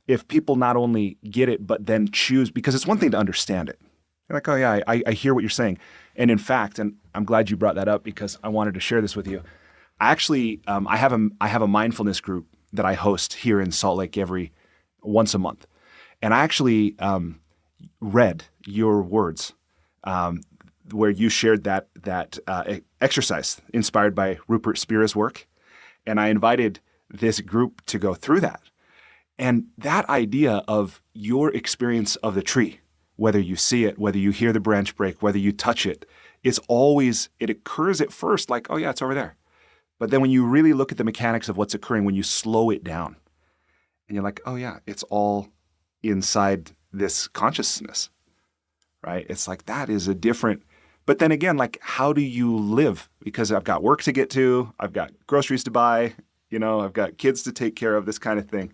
If people not only get it, but then choose, because it's one thing to understand it. You're like, oh yeah, I hear what you're saying. And in fact, and I'm glad you brought that up because I wanted to share this with you. I actually, I have a mindfulness group that I host here in Salt Lake once a month. And I actually read your words where you shared that exercise inspired by Rupert Spira's work. And I invited this group to go through that. And that idea of your experience of the tree, whether you see it, whether you hear the branch break, whether you touch it, it occurs at first like, oh yeah, it's over there. But then when you really look at the mechanics of what's occurring, when you slow it down, and you're like, oh yeah, it's all inside this consciousness, right? It's like, that is a different, but then again, like, how do you live? Because I've got work to get to, I've got groceries to buy, I've got kids to take care of, this kind of thing.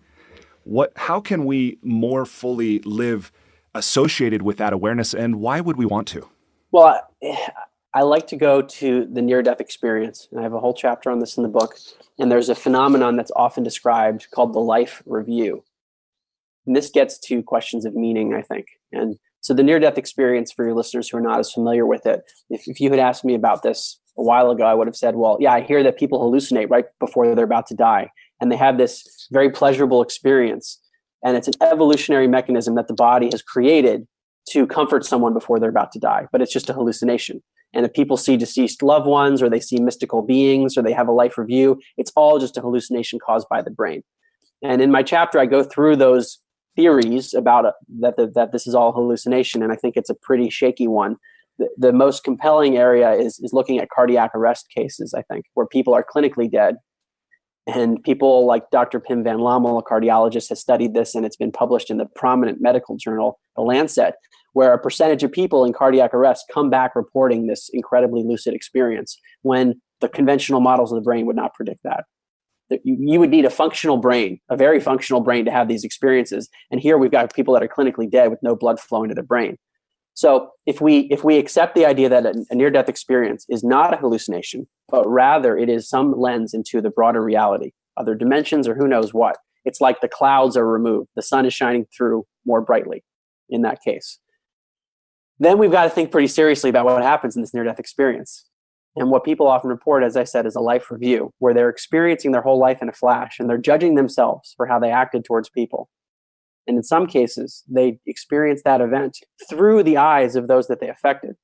How can we more fully live associated with that awareness, and why would we want to? Well, I like to go to the near-death experience, and I have a whole chapter on this in the book, and there's a phenomenon that's often described called the life review. And this gets to questions of meaning, I think. And so the near-death experience, for your listeners who are not as familiar with it, if you had asked me about this a while ago, I would have said, well, yeah, I hear that people hallucinate right before they're about to die. And they have this very pleasurable experience. And it's an evolutionary mechanism that the body has created to comfort someone before they're about to die. But it's just a hallucination. And if people see deceased loved ones, or they see mystical beings, or they have a life review, it's all just a hallucination caused by the brain. And in my chapter, I go through those theories about that this is all hallucination. And I think it's a pretty shaky one. The most compelling area is looking at cardiac arrest cases, I think, where people are clinically dead. And people like Dr. Pim Van Lommel, a cardiologist, has studied this, and it's been published in the prominent medical journal, The Lancet, where a percentage of people in cardiac arrest come back reporting this incredibly lucid experience when the conventional models of the brain would not predict that. You would need a functional brain, a very functional brain, to have these experiences. And here we've got people that are clinically dead with no blood flowing to the brain. So if we accept the idea that a near-death experience is not a hallucination, but rather it is some lens into the broader reality, other dimensions, or who knows what, it's like the clouds are removed. The sun is shining through more brightly in that case. Then we've got to think pretty seriously about what happens in this near-death experience. And what people often report, as I said, is a life review, where they're experiencing their whole life in a flash, and they're judging themselves for how they acted towards people. And in some cases, they experience that event through the eyes of those that they affected.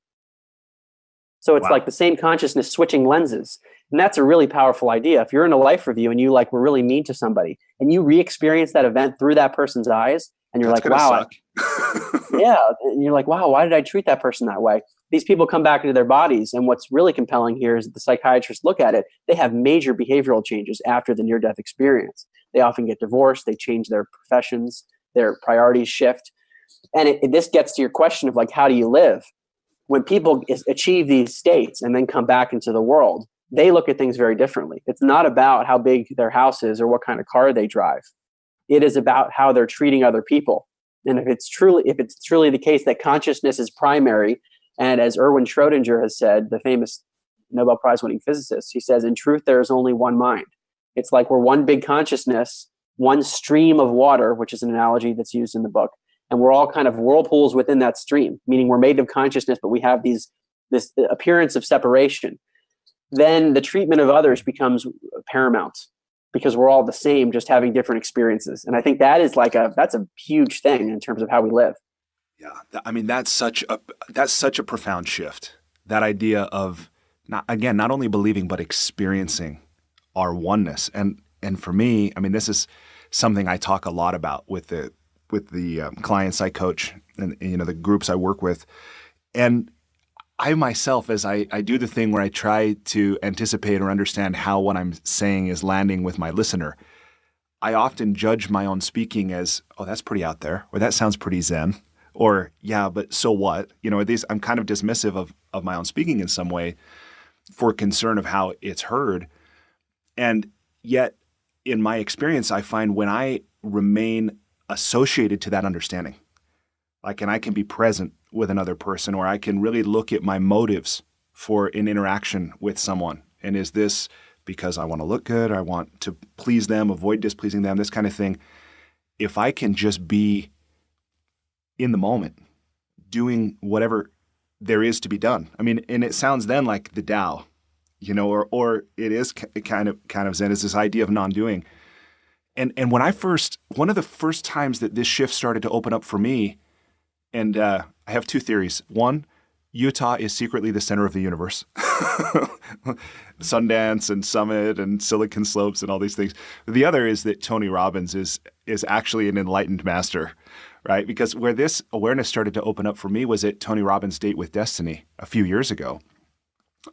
So it's like the same consciousness switching lenses. And that's a really powerful idea. If you're in a life review and you were really mean to somebody, and you re-experience that event through that person's eyes, and you're like, wow, yeah. And you're like, wow, why did I treat that person that way? These people come back into their bodies. And what's really compelling here is that the psychiatrists look at it. They have major behavioral changes after the near-death experience. They often get divorced. They change their professions. Their priorities shift. And this gets to your question of like, how do you live? When people achieve these states and then come back into the world, they look at things very differently. It's not about how big their house is or what kind of car they drive. It is about how they're treating other people. And if it's truly the case that consciousness is primary, and as Erwin Schrödinger has said, the famous Nobel Prize winning physicist, he says, in truth, there is only one mind. It's like we're one big consciousness, one stream of water, which is an analogy that's used in the book. And we're all kind of whirlpools within that stream, meaning we're made of consciousness, but we have this appearance of separation. then the treatment of others becomes paramount, because we're all the same, just having different experiences. And I think that is that's a huge thing in terms of how we live. Yeah. I mean, that's such a profound shift. That idea of not only believing, but experiencing our oneness. And for me, I mean, this is something I talk a lot about with the clients I coach and, the groups I work with. And I myself, as I do the thing where I try to anticipate or understand how what I'm saying is landing with my listener, I often judge my own speaking as, oh, that's pretty out there, or that sounds pretty zen, or yeah, but so what? I'm kind of dismissive of my own speaking in some way for concern of how it's heard. And yet, in my experience, I find when I remain associated to that understanding, and I can be present with another person, or I can really look at my motives for an interaction with someone. And is this because I want to look good? I want to please them, avoid displeasing them, this kind of thing. If I can just be in the moment, doing whatever there is to be done. I mean, and it sounds then like the Tao, or it is kind of Zen, is this idea of non-doing. And when one of the first times that this shift started to open up for me, and I have two theories. One, Utah is secretly the center of the universe. Sundance and Summit and Silicon Slopes and all these things. The other is that Tony Robbins is actually an enlightened master, right? Because where this awareness started to open up for me was at Tony Robbins' Date with Destiny a few years ago.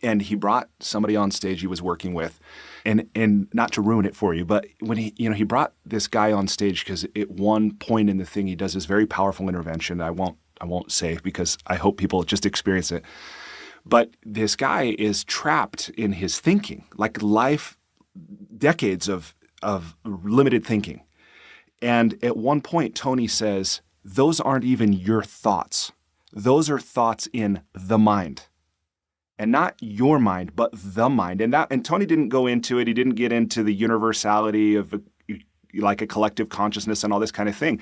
And he brought somebody on stage he was working with, and not to ruin it for you, but when he brought this guy on stage because at one point in the thing he does this very powerful intervention. I won't say because I hope people just experience it. But this guy is trapped in his thinking, like decades of limited thinking. And at one point, Tony says, those aren't even your thoughts. Those are thoughts in the mind. And not your mind, but the mind. And Tony didn't go into it. He didn't get into the universality of a collective consciousness and all this kind of thing.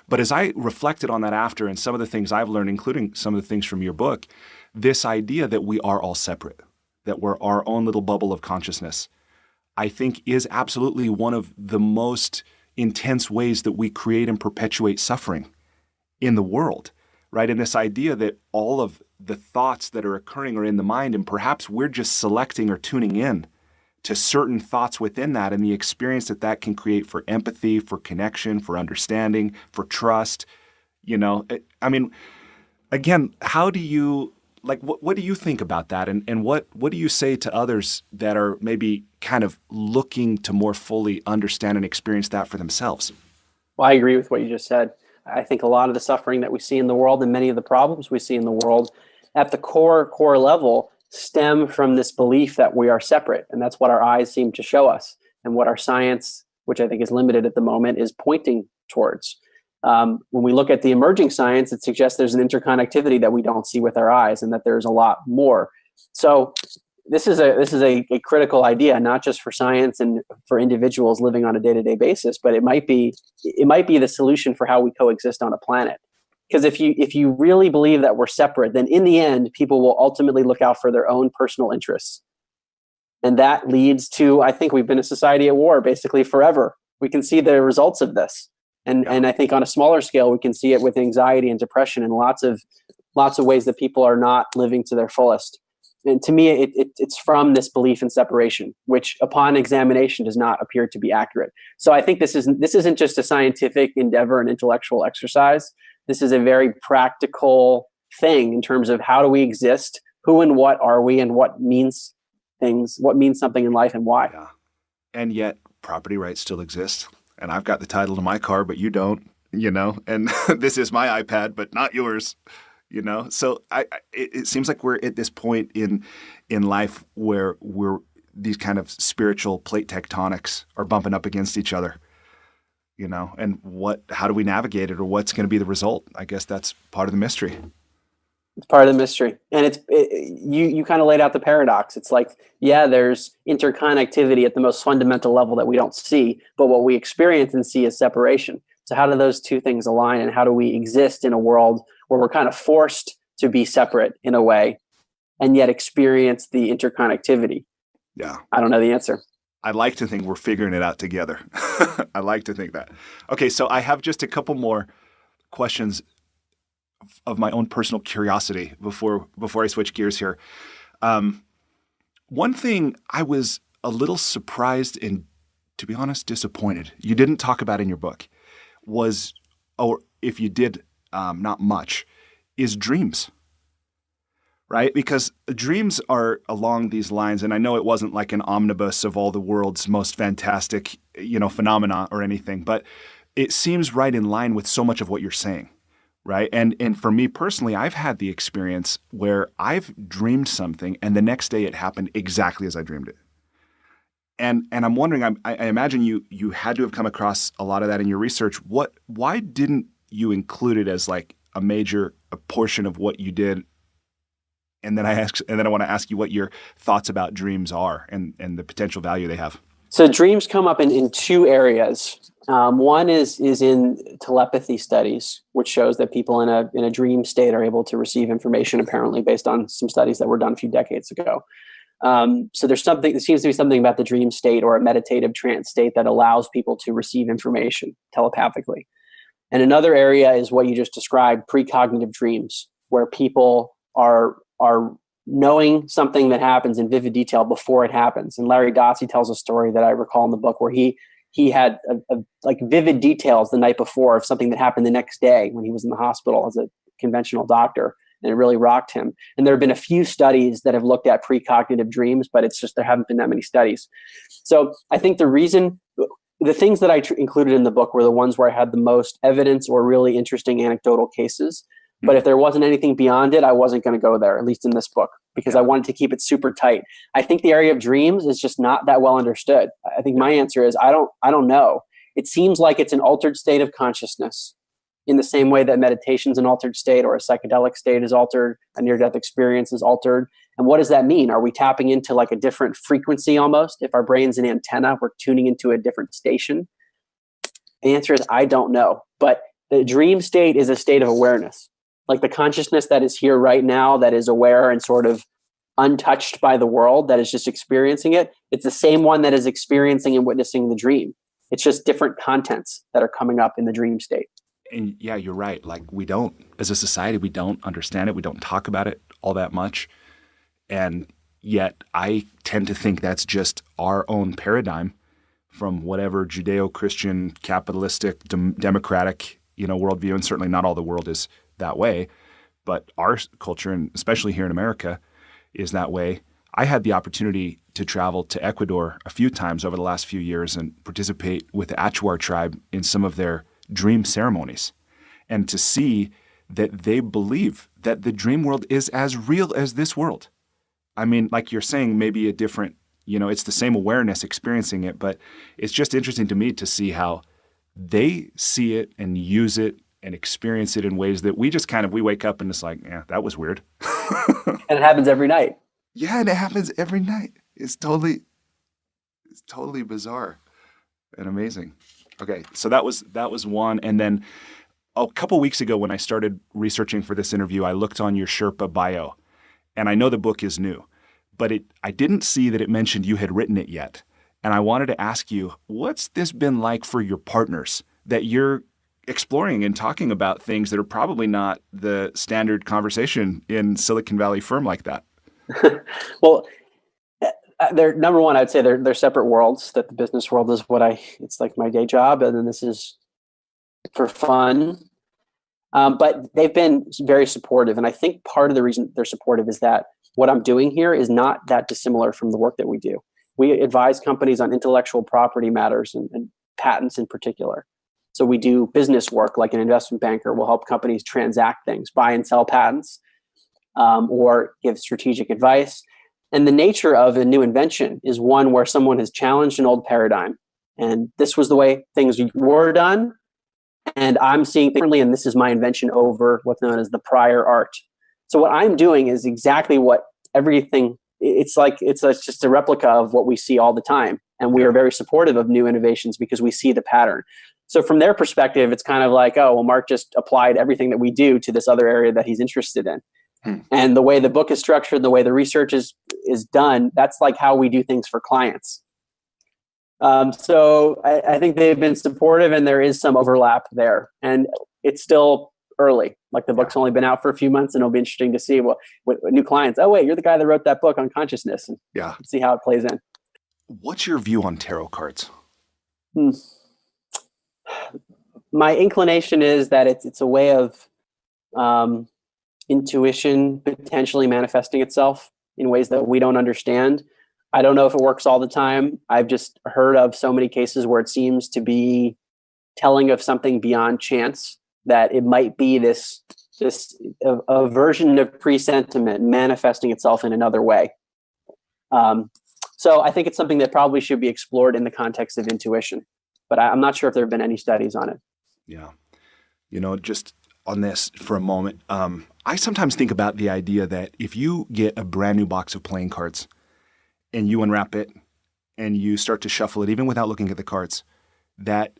But as I reflected on that after, and some of the things I've learned, including some of the things from your book, this idea that we are all separate, that we're our own little bubble of consciousness, I think is absolutely one of the most intense ways that we create and perpetuate suffering in the world, right? And this idea that all of the thoughts that are occurring are in the mind, and perhaps we're just selecting or tuning in to certain thoughts within that, and the experience that can create for empathy, for connection, for understanding, for trust. I mean, again, how do you, what do you think about that? And what do you say to others that are maybe kind of looking to more fully understand and experience that for themselves? Well, I agree with what you just said. I think a lot of the suffering that we see in the world and many of the problems we see in the world at the core level stem from this belief that we are separate. And that's what our eyes seem to show us, and what our science, which I think is limited at the moment, is pointing towards. When we look at the emerging science, it suggests there's an interconnectivity that we don't see with our eyes, and that there's a lot more. So this is a critical idea, not just for science and for individuals living on a day-to-day basis, but it might be the solution for how we coexist on a planet. Because if you really believe that we're separate, then in the end, people will ultimately look out for their own personal interests. And that leads to, I think we've been a society at war basically forever. We can see the results of this. And I think on a smaller scale, we can see it with anxiety and depression and lots of ways that people are not living to their fullest. And to me, it's from this belief in separation, which upon examination does not appear to be accurate. So I think this isn't just a scientific endeavor and intellectual exercise. This is a very practical thing in terms of how do we exist, who and what are we, and what means something in life and why. Yeah. And yet property rights still exist. And I've got the title to my car, but you don't, and this is my iPad, but not yours. So it seems like we're at this point in life where these kind of spiritual plate tectonics are bumping up against each other, and how do we navigate it, or what's going to be the result? I guess that's part of the mystery. It's part of the mystery. And you kind of laid out the paradox. It's like, yeah, there's interconnectivity at the most fundamental level that we don't see, but what we experience and see is separation. So how do those two things align, and how do we exist in a world where we're kind of forced to be separate in a way and yet experience the interconnectivity? Yeah. I don't know the answer. I like to think we're figuring it out together. I like to think that. Okay, so I have just a couple more questions of my own personal curiosity before I switch gears here. One thing I was a little surprised and, to be honest, disappointed you didn't talk about in your book was, or if you did, not much, is dreams. Right? Because dreams are along these lines, and I know it wasn't like an omnibus of all the world's most fantastic, phenomena or anything, but it seems right in line with so much of what you're saying, right? And for me personally, I've had the experience where I've dreamed something, and the next day it happened exactly as I dreamed it. And I'm wondering, I imagine you had to have come across a lot of that in your research. Why didn't you include it as like a portion of what you did? And then I want to ask you what your thoughts about dreams are and the potential value they have. So dreams come up in two areas. One is in telepathy studies, which shows that people in a dream state are able to receive information, apparently based on some studies that were done a few decades ago. So there seems to be something about the dream state or a meditative trance state that allows people to receive information telepathically. And another area is what you just described, precognitive dreams, where people are knowing something that happens in vivid detail before it happens. And Larry Dossey tells a story that I recall in the book where he had like vivid details the night before of something that happened the next day when he was in the hospital as a conventional doctor, and it really rocked him. And there have been a few studies that have looked at precognitive dreams, but it's just there haven't been that many studies. So I think the things that I included in the book were the ones where I had the most evidence or really interesting anecdotal cases. But if there wasn't anything beyond it, I wasn't going to go there, at least in this book, because I wanted to keep it super tight. I think the area of dreams is just not that well understood. I think my answer is I don't know. It seems like it's an altered state of consciousness in the same way that meditation is an altered state or a psychedelic state is altered, a near-death experience is altered. And what does that mean? Are we tapping into like a different frequency almost? If our brain's an antenna, we're tuning into a different station? The answer is I don't know. But the dream state is a state of awareness. Like the consciousness that is here right now, that is aware and sort of untouched by the world, that is just experiencing it. It's the same one that is experiencing and witnessing the dream. It's just different contents that are coming up in the dream state. And yeah, you're right. Like as a society, we don't understand it. We don't talk about it all that much. And yet I tend to think that's just our own paradigm from whatever Judeo-Christian, capitalistic, democratic, worldview. And certainly not all the world is that way, but our culture, and especially here in America, is that way. I had the opportunity to travel to Ecuador a few times over the last few years and participate with the Achuar tribe in some of their dream ceremonies, and to see that they believe that the dream world is as real as this world. I mean, like you're saying, maybe a different, it's the same awareness experiencing it, but it's just interesting to me to see how they see it and use it and experience it in ways that we just we wake up and it's like, yeah, that was weird. And it happens every night. Yeah, and it happens every night. It's totally bizarre and amazing. Okay, so that was one. And then a couple weeks ago when I started researching for this interview, I looked on your Sherpa bio. And I know the book is new, but I didn't see that it mentioned you had written it yet. And I wanted to ask you, what's this been like for your partners that you're exploring and talking about things that are probably not the standard conversation in Silicon Valley firm like that? Well, they're number one, I'd say they're separate worlds. That the business world is it's like my day job, and then this is for fun. But they've been very supportive, and I think part of the reason they're supportive is that what I'm doing here is not that dissimilar from the work that we do. We advise companies on intellectual property matters and patents in particular. So we do business work like an investment banker will help companies transact things, buy and sell patents, or give strategic advice. And the nature of a new invention is one where someone has challenged an old paradigm. And this was the way things were done. And I'm seeing differently, and this is my invention over what's known as the prior art. So what I'm doing is exactly what everything, it's just a replica of what we see all the time. And we are very supportive of new innovations because we see the pattern. So from their perspective, it's kind of like, oh, well, Mark just applied everything that we do to this other area that he's interested in. And the way the book is structured, the way the research is is done, that's like how we do things for clients. So I think they've been supportive, and there is some overlap there, and it's still early. Like the book's only been out for a few months, and it'll be interesting to see what new clients. Oh wait, you're the guy that wrote that book on consciousness, and see how it plays in. What's your view on tarot cards? My inclination is that it's a way of intuition potentially manifesting itself in ways that we don't understand. I don't know if it works all the time. I've just heard of so many cases where it seems to be telling of something beyond chance, that it might be this a version of presentiment manifesting itself in another way. So I think it's something that probably should be explored in the context of intuition, but I'm not sure if there have been any studies on it. Yeah. Just on this for a moment, I sometimes think about the idea that if you get a brand new box of playing cards and you unwrap it and you start to shuffle it, even without looking at the cards, that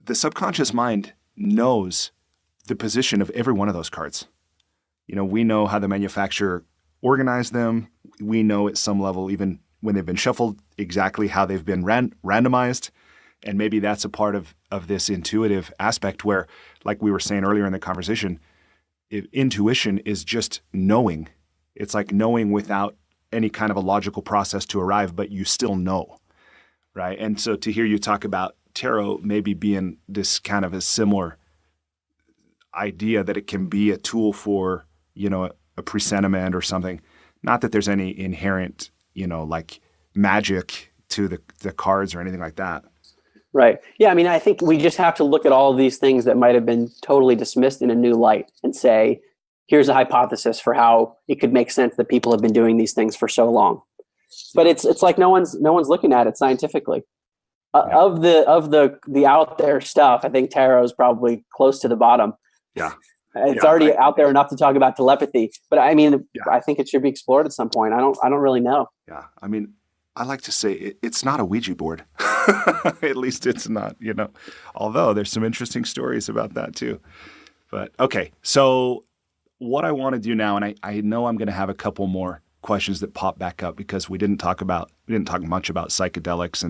the subconscious mind knows the position of every one of those cards. We know how the manufacturer organized them. We know at some level, even when they've been shuffled, exactly how they've been randomized. And maybe that's a part of this intuitive aspect where, like we were saying earlier in the conversation, intuition is just knowing. It's like knowing without any kind of a logical process to arrive, but you still know, right? And so to hear you talk about tarot maybe being this kind of a similar idea that it can be a tool for, a presentiment or something. Not that there's any inherent, like magic to the cards or anything like that. Right. Yeah. I mean, I think we just have to look at all of these things that might have been totally dismissed in a new light and say, here's a hypothesis for how it could make sense that people have been doing these things for so long. But it's like no one's looking at it scientifically. Of the out there stuff, I think tarot is probably close to the bottom. Yeah. It's already out there enough to talk about telepathy, but I mean, I think it should be explored at some point. I don't really know. Yeah. I mean, I like to say it's not a Ouija board. At least it's not, although there's some interesting stories about that too. But okay. So what I want to do now, and I know I'm going to have a couple more questions that pop back up because we didn't talk much about psychedelics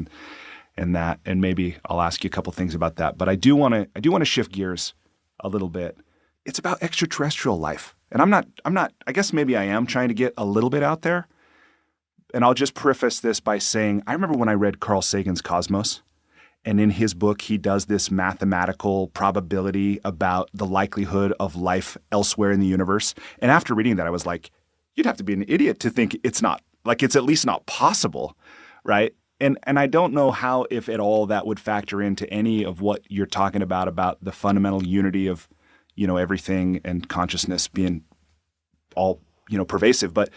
and that, and maybe I'll ask you a couple things about that. But I do want to shift gears a little bit. It's about extraterrestrial life. And I'm not, I guess maybe I am trying to get a little bit out there. And I'll just preface this by saying, I remember when I read Carl Sagan's Cosmos, and in his book, he does this mathematical probability about the likelihood of life elsewhere in the universe. And after reading that, I was like, you'd have to be an idiot to think it's not, like it's at least not possible, right? And I don't know how, if at all, that would factor into any of what you're talking about the fundamental unity of, everything and consciousness being all, pervasive. But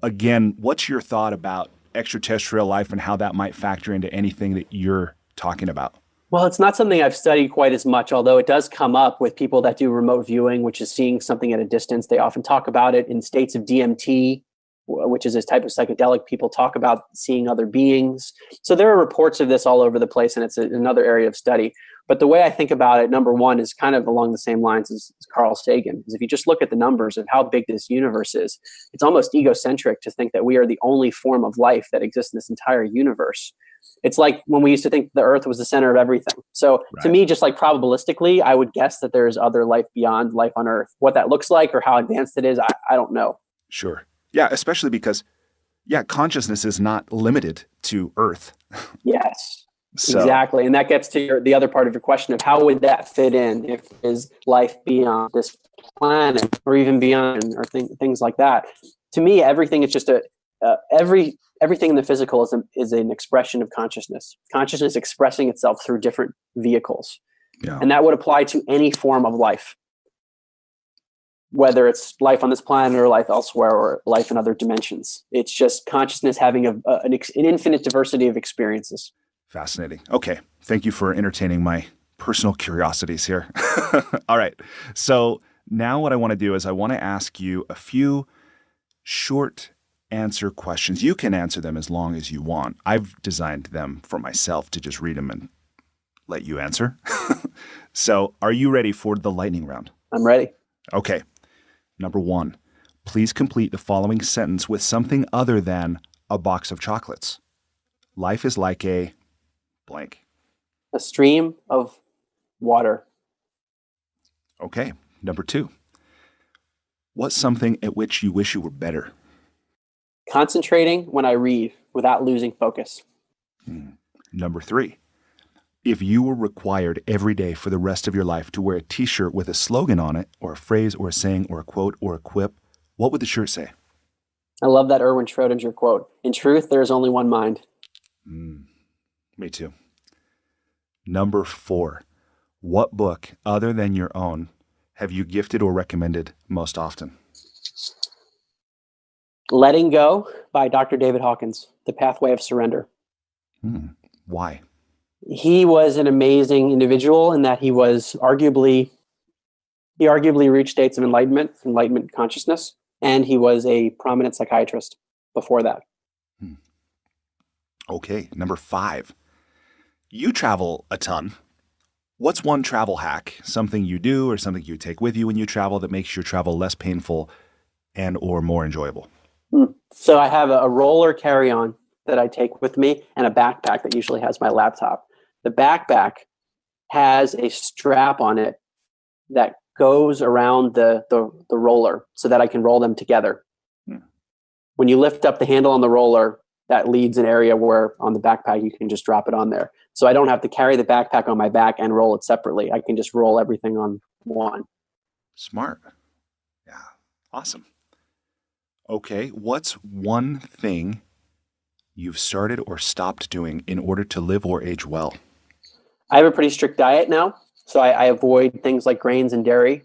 again, what's your thought about extraterrestrial life and how that might factor into anything that you're talking about? Well, it's not something I've studied quite as much, although it does come up with people that do remote viewing, which is seeing something at a distance. They often talk about it in states of DMT, which is this type of psychedelic. People talk about seeing other beings. So there are reports of this all over the place, and it's another area of study. But the way I think about it, number one, is kind of along the same lines as Carl Sagan. Is if you just look at the numbers of how big this universe is, it's almost egocentric to think that we are the only form of life that exists in this entire universe. It's like when we used to think the Earth was the center of everything. So to me, just like probabilistically, I would guess that there is other life beyond life on Earth. What that looks like or how advanced it is, I don't know. Sure. Yeah, especially because, consciousness is not limited to Earth. Yes, exactly. And that gets to the other part of your question of how would that fit in if there's life beyond this planet or even beyond or things like that. To me, everything is just everything in the physical is an expression of consciousness. Consciousness expressing itself through different vehicles. Yeah. And that would apply to any form of life, whether it's life on this planet or life elsewhere or life in other dimensions. It's just consciousness having an infinite diversity of experiences. Fascinating. Okay. Thank you for entertaining my personal curiosities here. All right. So now what I want to do is I want to ask you a few short answer questions. You can answer them as long as you want. I've designed them for myself to just read them and let you answer. So are you ready for the lightning round? I'm ready. Okay. Number one, Please complete the following sentence with something other than a box of chocolates. Life is like a blank. A stream of water. Okay. Number 2. What's something at which you wish you were better? Concentrating when I read without losing focus. Number 3. If you were required every day for the rest of your life to wear a t-shirt with a slogan on it, or a phrase, or a saying, or a quote, or a quip, what would the shirt say? I love that Erwin Schrödinger quote. In truth, there is only one mind. Me too. Number 4. What book, other than your own, have you gifted or recommended most often? Letting Go by Dr. David Hawkins, The Pathway of Surrender. Why? He was an amazing individual in that he arguably reached states of enlightenment consciousness, and he was a prominent psychiatrist before that. Okay, number 5. You travel a ton. What's one travel hack, something you do or something you take with you when you travel that makes your travel less painful and or more enjoyable? So I have a roller carry-on that I take with me and a backpack that usually has my laptop. The backpack has a strap on it that goes around the roller so that I can roll them together. When you lift up the handle on the roller, that leads an area where on the backpack you can just drop it on there. So I don't have to carry the backpack on my back and roll it separately. I can just roll everything on one. Smart. Yeah. Awesome. Okay. What's one thing you've started or stopped doing in order to live or age well? I have a pretty strict diet now. So I avoid things like grains and dairy.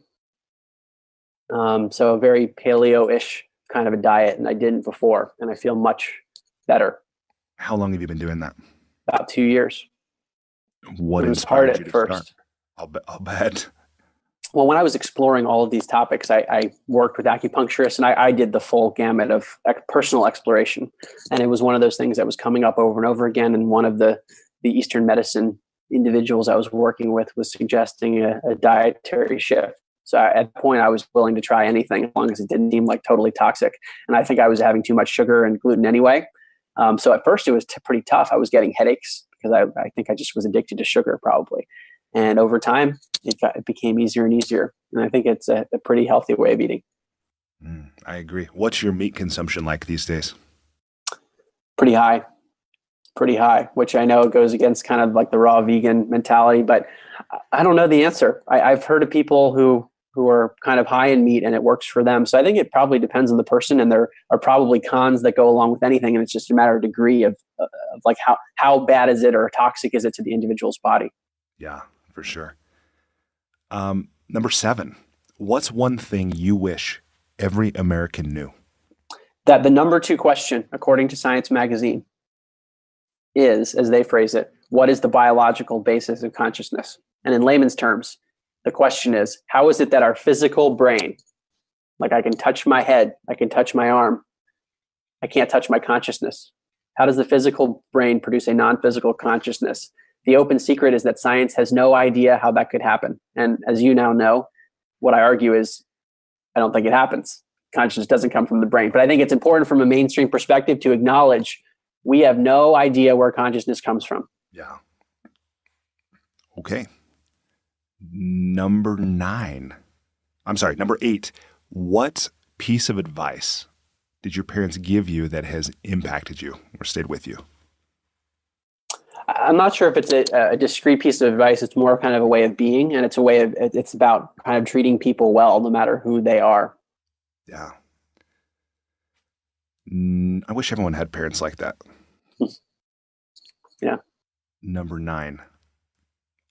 So a very paleo-ish kind of a diet, and I didn't before, and I feel much better. How long have you been doing that? About 2 years. What it was hard at first. I'll bet. Well, when I was exploring all of these topics, I worked with acupuncturists, and I did the full gamut of personal exploration. And it was one of those things that was coming up over and over again. And one of the Eastern medicine individuals I was working with was suggesting a dietary shift. So at that point, I was willing to try anything as long as it didn't seem like totally toxic. And I think I was having too much sugar and gluten anyway. So at first, it was pretty tough. I was getting headaches because I think I just was addicted to sugar probably. And over time, it became easier and easier. And I think it's a pretty healthy way of eating. I agree. What's your meat consumption like these days? Pretty high, which I know goes against kind of like the raw vegan mentality, but I don't know the answer. I've heard of people who are kind of high in meat and it works for them. So I think it probably depends on the person, and there are probably cons that go along with anything. And it's just a matter of degree of like how bad is it or toxic is it to the individual's body. Yeah, for sure. Number 7, what's one thing you wish every American knew? That the number 2 question, according to Science Magazine, is, as they phrase it, what is the biological basis of consciousness? And in layman's terms, the question is, how is it that our physical brain, like I can touch my head, I can touch my arm, I can't touch my consciousness? How does the physical brain produce a non-physical consciousness? The open secret is that science has no idea how that could happen. And as you now know, what I argue is, I don't think it happens. Consciousness doesn't come from the brain. But I think it's important from a mainstream perspective to acknowledge we have no idea where consciousness comes from. Yeah. Okay. Number 8. What piece of advice did your parents give you that has impacted you or stayed with you? I'm not sure if it's a discrete piece of advice. It's more kind of a way of being, and it's about kind of treating people well, no matter who they are. Yeah. I wish everyone had parents like that. Yeah. Number 9.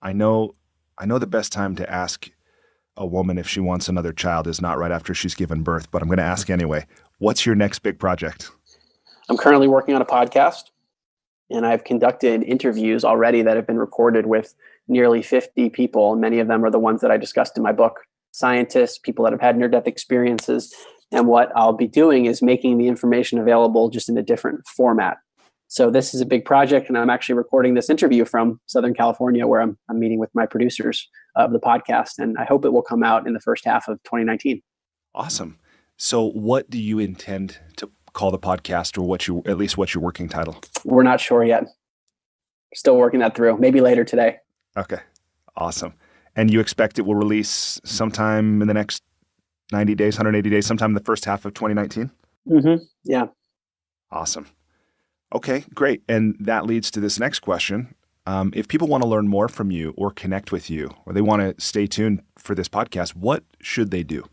I know the best time to ask a woman if she wants another child is not right after she's given birth, but I'm going to ask anyway. What's your next big project? I'm currently working on a podcast, and I've conducted interviews already that have been recorded with nearly 50 people. And many of them are the ones that I discussed in my book, scientists, people that have had near-death experiences. And what I'll be doing is making the information available just in a different format. So this is a big project, and I'm actually recording this interview from Southern California, where I'm meeting with my producers of the podcast, and I hope it will come out in the first half of 2019. Awesome. So what do you intend to call the podcast, or what's your working title? We're not sure yet. Still working that through. Maybe later today. Okay. Awesome. And you expect it will release sometime in the next 90 days, 180 days, sometime in the first half of 2019? Yeah. Awesome. Okay, great. And that leads to this next question. If people want to learn more from you or connect with you, or they want to stay tuned for this podcast, what should they do?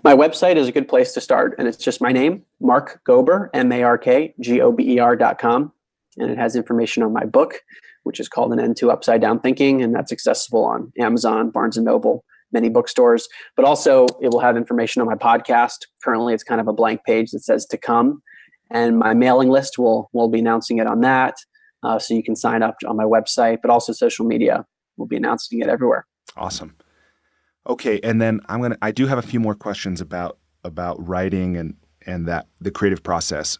My website is a good place to start, and it's just my name, Mark Gober, MarkGober.com. And it has information on my book, which is called An End to Upside Down Thinking, and that's accessible on Amazon, Barnes & Noble, many bookstores. But also, it will have information on my podcast. Currently, it's kind of a blank page that says to come. And my mailing list, we'll be announcing it on that. So you can sign up on my website, but also social media. We'll be announcing it everywhere. Awesome. Okay, and then I do have a few more questions about writing and that the creative process.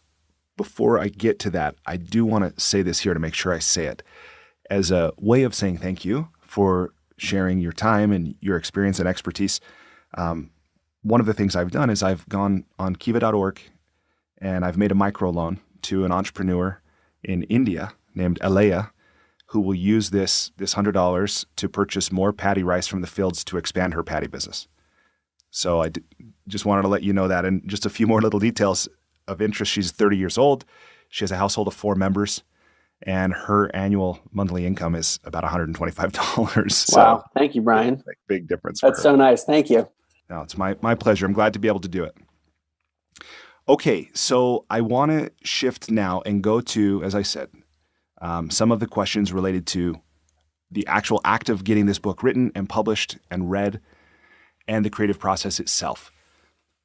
Before I get to that, I do want to say this here to make sure I say it as a way of saying thank you for sharing your time and your experience and expertise. One of the things I've done is I've gone on kiva.org and I've made a microloan to an entrepreneur in India named Alea, who will use this $100 to purchase more paddy rice from the fields to expand her paddy business. So I just wanted to let you know that, and just a few more little details of interest. She's 30 years old. She has a household of 4 members, and her annual monthly income is about $125. So, wow. Thank you, Brian. Big difference. That's so nice. Thank you. No, it's my pleasure. I'm glad to be able to do it. Okay, so I want to shift now and go to, as I said, some of the questions related to the actual act of getting this book written and published and read, and the creative process itself.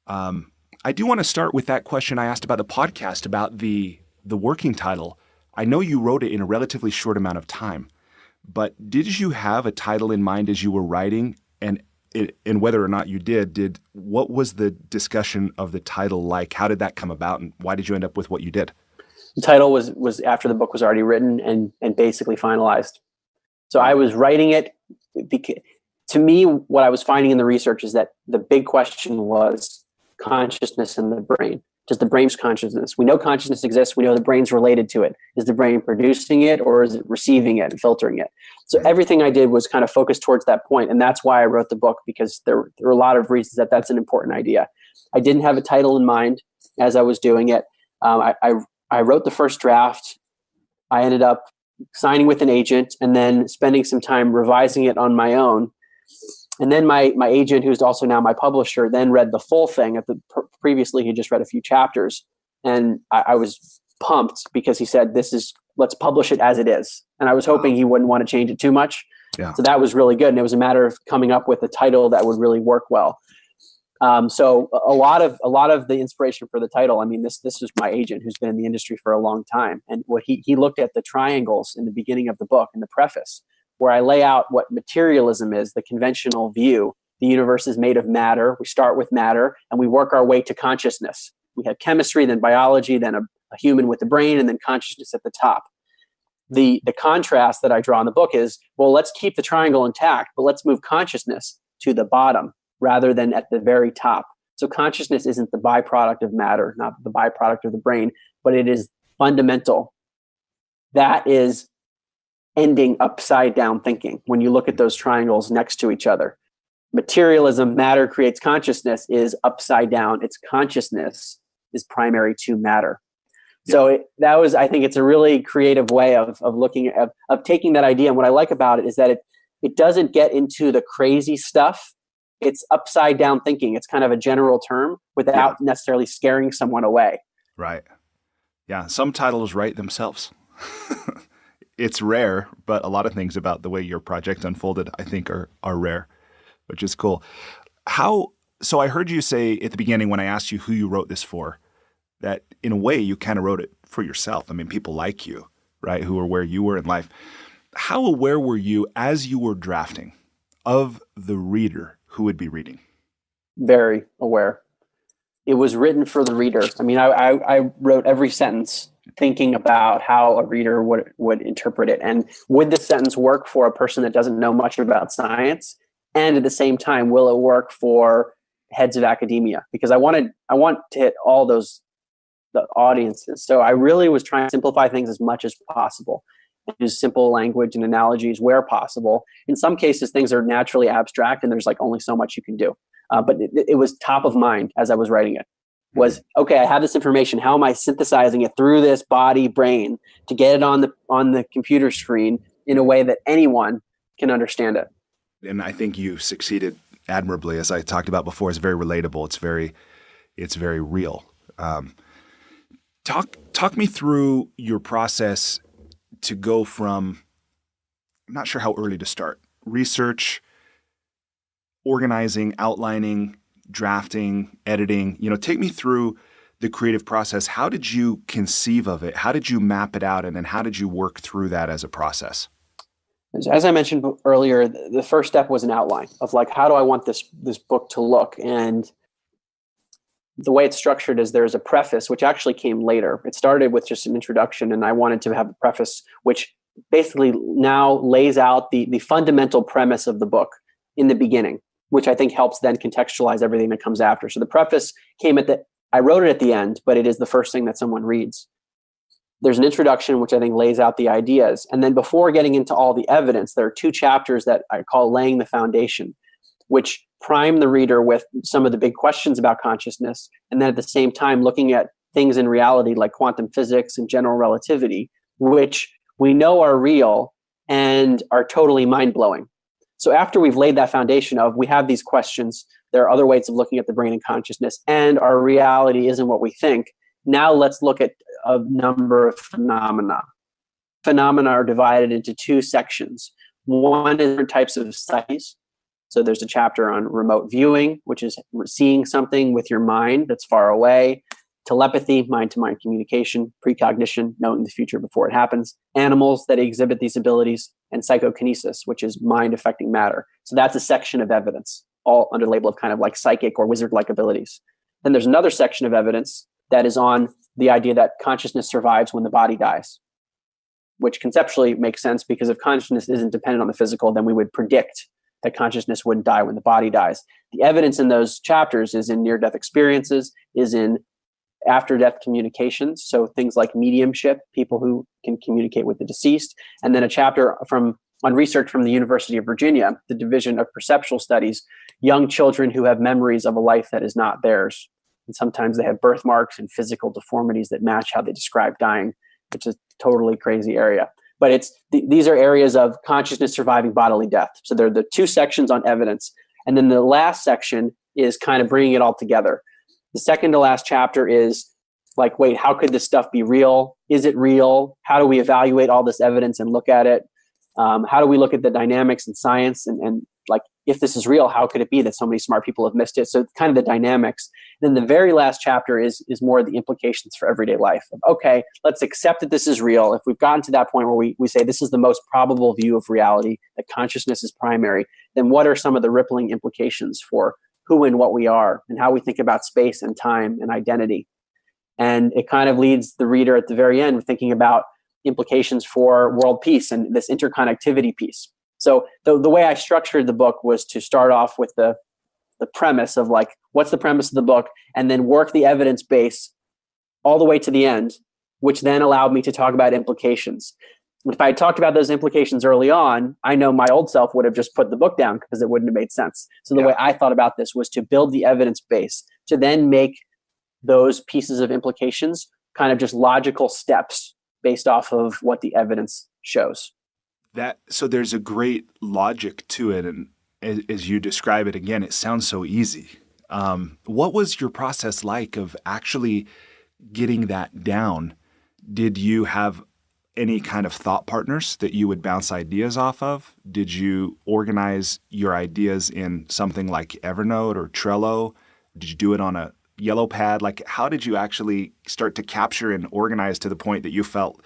I do want to start with that question I asked about the podcast, about the working title. I know you wrote it in a relatively short amount of time, but did you have a title in mind as you were writing? And whether or not you did, what was the discussion of the title like? How did that come about, and why did you end up with what you did? The title was after the book was already written and basically finalized. So I was writing it because, to me, what I was finding in the research is that the big question was consciousness in the brain. Does the brain's consciousness? We know consciousness exists. We know the brain's related to it. Is the brain producing it, or is it receiving it and filtering it? So everything I did was kind of focused towards that point. And that's why I wrote the book, because there were a lot of reasons that that's an important idea. I didn't have a title in mind as I was doing it. I wrote the first draft. I ended up signing with an agent and then spending some time revising it on my own. And then my agent, who's also now my publisher, then read the full thing. Previously, he just read a few chapters. And I was pumped because he said, let's publish it as it is. And I was hoping he wouldn't want to change it too much. Yeah. So that was really good. And it was a matter of coming up with a title that would really work well. So a lot of the inspiration for the title, I mean, this was my agent who's been in the industry for a long time. And what he looked at the triangles in the beginning of the book, in the preface, where I lay out what materialism is, the conventional view. The universe is made of matter. We start with matter and we work our way to consciousness. We have chemistry, then biology, then a human with the brain, and then consciousness at the top. The contrast that I draw in the book is, well, let's keep the triangle intact, but let's move consciousness to the bottom rather than at the very top. So consciousness isn't the byproduct of matter, not the byproduct of the brain, but it is fundamental. That is ending upside down thinking. When you look at those triangles next to each other, materialism, matter creates consciousness, is upside down. Its consciousness is primary to matter. Yeah. So I think it's a really creative way of looking at, of taking that idea. And what I like about it is that it doesn't get into the crazy stuff. It's upside down thinking. It's kind of a general term without necessarily scaring someone away. Right. Yeah. Some titles write themselves. It's rare, but a lot of things about the way your project unfolded, I think, are rare, which is cool. So I heard you say at the beginning when I asked you who you wrote this for, that in a way you kind of wrote it for yourself. I mean, people like you, right, who are where you were in life. How aware were you as you were drafting of the reader who would be reading? Very aware. It was written for the reader. I mean, I wrote every sentence thinking about how a reader would interpret it. And would this sentence work for a person that doesn't know much about science? And at the same time, will it work for heads of academia, because I want to hit all the audiences. So I really was trying to simplify things as much as possible, and use simple language and analogies where possible. In some cases, things are naturally abstract and there's like only so much you can do. But it was top of mind as I was writing it. Was, okay, I have this information. How am I synthesizing it through this body brain to get it on the computer screen in a way that anyone can understand it? And I think you succeeded admirably. As I talked about before, it's very relatable. It's very real. Talk me through your process to go from, I'm not sure how early to start, research, organizing, outlining, drafting, editing. Take me through the creative process. How did you conceive of it? How did you map it out? And then how did you work through that as a process? As I mentioned earlier, the first step was an outline of like, how do I want this book to look? And the way it's structured is there's a preface, which actually came later. It started with just an introduction, and I wanted to have a preface, which basically now lays out the fundamental premise of the book in the beginning, which I think helps then contextualize everything that comes after. So the preface came I wrote it at the end, but it is the first thing that someone reads. There's an introduction, which I think lays out the ideas. And then before getting into all the evidence, there are 2 chapters that I call laying the foundation, which prime the reader with some of the big questions about consciousness. And then at the same time, looking at things in reality like quantum physics and general relativity, which we know are real and are totally mind-blowing. So after we've laid that foundation of, we have these questions, there are other ways of looking at the brain and consciousness, and our reality isn't what we think. Now let's look at a number of phenomena. Phenomena are divided into 2 sections. One is different types of studies. So there's a chapter on remote viewing, which is seeing something with your mind that's far away. Telepathy, mind-to-mind communication. Precognition, knowing the future before it happens. Animals that exhibit these abilities. And psychokinesis, which is mind affecting matter. So that's a section of evidence, all under the label of kind of like psychic or wizard-like abilities. Then there's another section of evidence that is on the idea that consciousness survives when the body dies, which conceptually makes sense, because if consciousness isn't dependent on the physical, then we would predict that consciousness wouldn't die when the body dies. The evidence in those chapters is in near-death experiences, is in after-death communications, so things like mediumship, people who can communicate with the deceased, and then a chapter on research from the University of Virginia, the Division of Perceptual Studies, young children who have memories of a life that is not theirs. And sometimes they have birthmarks and physical deformities that match how they describe dying, which is a totally crazy area. But these are areas of consciousness surviving bodily death. So there are the 2 sections on evidence. And then the last section is kind of bringing it all together. The second to last chapter is like, wait, how could this stuff be real? Is it real? How do we evaluate all this evidence and look at it? How do we look at the dynamics in science? And like, if this is real, how could it be that so many smart people have missed it? So it's kind of the dynamics. Then the very last chapter is more the implications for everyday life. Okay, let's accept that this is real. If we've gotten to that point where we say this is the most probable view of reality, that consciousness is primary, then what are some of the rippling implications for who and what we are, and how we think about space and time and identity? And it kind of leads the reader at the very end thinking about implications for world peace and this interconnectivity piece. So the way I structured the book was to start off with the premise of like, what's the premise of the book, and then work the evidence base all the way to the end, which then allowed me to talk about implications. If I had talked about those implications early on, I know my old self would have just put the book down because it wouldn't have made sense. So the way I thought about this was to build the evidence base, to then make those pieces of implications kind of just logical steps based off of what the evidence shows. So there's a great logic to it. And as you describe it, again, it sounds so easy. What was your process like of actually getting that down? Did you have any kind of thought partners that you would bounce ideas off of? Did you organize your ideas in something like Evernote or Trello? Did you do it on a yellow pad? Like, how did you actually start to capture and organize to the point that you felt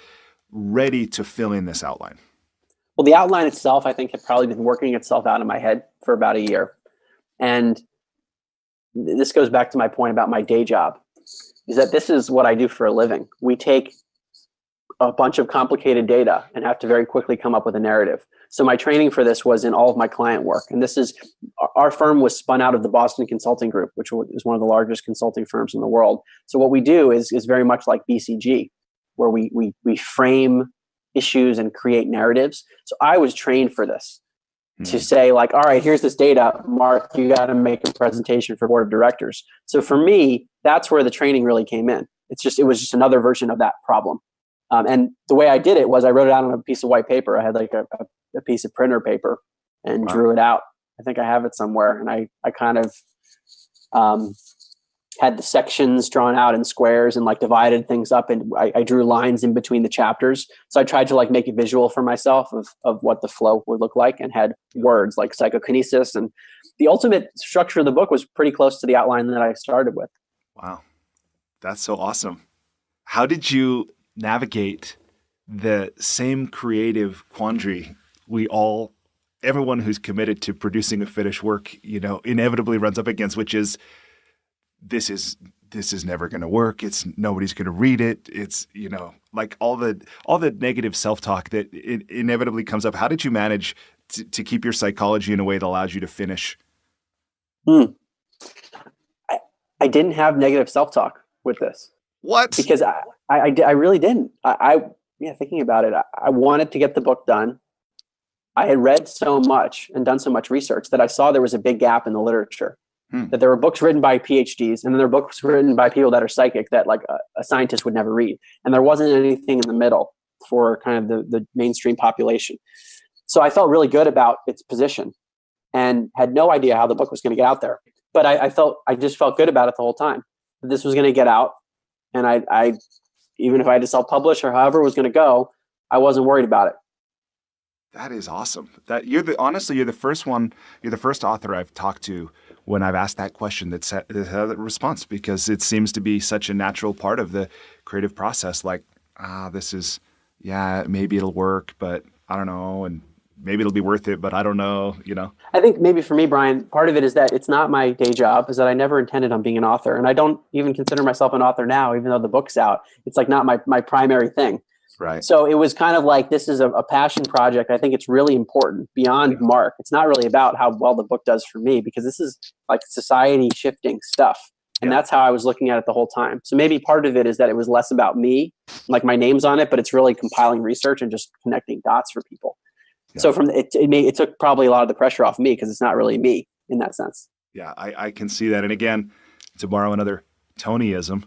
ready to fill in this outline? Well, the outline itself, I think, had probably been working itself out in my head for about a year. And this goes back to my point about my day job, is that this is what I do for a living. We take a bunch of complicated data and have to very quickly come up with a narrative. So my training for this was in all of my client work. And our firm was spun out of the Boston Consulting Group, which is one of the largest consulting firms in the world. So what we do is very much like BCG, where we frame issues and create narratives. So I was trained for this to say like, all right, here's this data, Mark, you got to make a presentation for board of directors. So for me, that's where the training really came in. It was just another version of that problem. And the way I did it was I wrote it out on a piece of white paper. I had like a piece of printer paper and drew it out. I think I have it somewhere. And I kind of had the sections drawn out in squares and like divided things up. And I drew lines in between the chapters. So I tried to like make it visual for myself of what the flow would look like, and had words like psychokinesis. And the ultimate structure of the book was pretty close to the outline that I started with. Wow. That's so awesome. How did you navigate the same creative quandary everyone who's committed to producing a finished work, inevitably runs up against, which is this is never going to work. Nobody's going to read it. It's, like all the negative self-talk that inevitably comes up. How did you manage to keep your psychology in a way that allows you to finish? I didn't have negative self-talk with this. What? Because I really didn't. Thinking about it, I wanted to get the book done. I had read so much and done so much research that I saw there was a big gap in the literature. That there were books written by PhDs, and then there were books written by people that are psychic that like a scientist would never read. And there wasn't anything in the middle for kind of the mainstream population. So I felt really good about its position and had no idea how the book was going to get out there. But I just felt good about it the whole time. That this was going to get out. And I even if I had to self-publish or however it was going to go, I wasn't worried about it. That is awesome. You're the first author I've talked to when I've asked that question that had a response, because it seems to be such a natural part of the creative process. Like, maybe it'll work, but I don't know. And maybe it'll be worth it, but I don't know, I think maybe for me, Brian, part of it is that it's not my day job, is that I never intended on being an author. And I don't even consider myself an author now, even though the book's out. It's like not my primary thing. Right. So it was kind of like, this is a passion project. I think it's really important beyond Mark. It's not really about how well the book does for me, because this is like society shifting stuff. And that's how I was looking at it the whole time. So maybe part of it is that it was less about me, like my name's on it, but it's really compiling research and just connecting dots for people. Yeah. So it took probably a lot of the pressure off me, because it's not really me in that sense. Yeah, I can see that. And again, to borrow another Tonyism,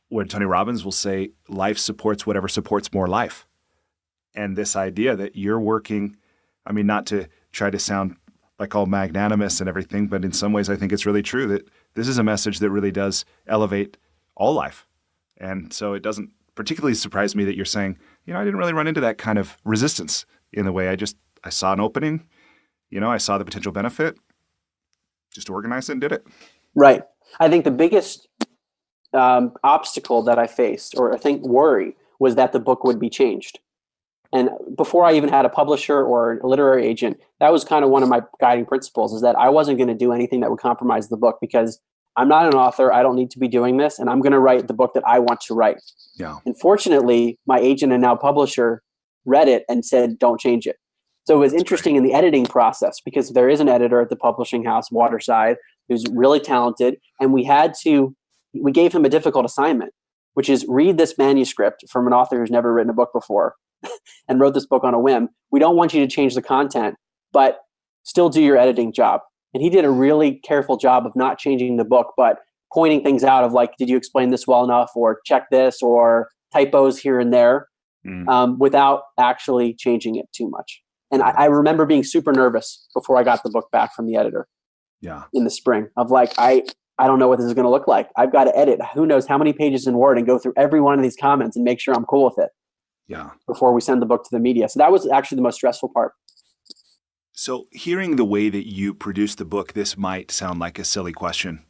where Tony Robbins will say, life supports whatever supports more life. And this idea that you're working, not to try to sound like all magnanimous and everything, but in some ways I think it's really true that this is a message that really does elevate all life. And so it doesn't particularly surprise me that you're saying, I didn't really run into that kind of resistance in the way. I saw an opening, I saw the potential benefit, just organized it and did it. Right. I think the biggest obstacle that I faced, or I think worry, was that the book would be changed. And before I even had a publisher or a literary agent, that was kind of one of my guiding principles, is that I wasn't going to do anything that would compromise the book, because I'm not an author. I don't need to be doing this. And I'm going to write the book that I want to write. Yeah. And fortunately, my agent and now publisher read it and said, don't change it. So it was interesting in the editing process, because there is an editor at the publishing house, Waterside, who's really talented. And we gave him a difficult assignment, which is read this manuscript from an author who's never written a book before and wrote this book on a whim. We don't want you to change the content, but still do your editing job. And he did a really careful job of not changing the book, but pointing things out of like, did you explain this well enough, or check this, or typos here and there, without actually changing it too much. And I remember being super nervous before I got the book back from the editor in the spring, of like, I don't know what this is going to look like. I've got to edit who knows how many pages in Word and go through every one of these comments and make sure I'm cool with it before we send the book to the media. So that was actually the most stressful part. So hearing the way that you produced the book, this might sound like a silly question,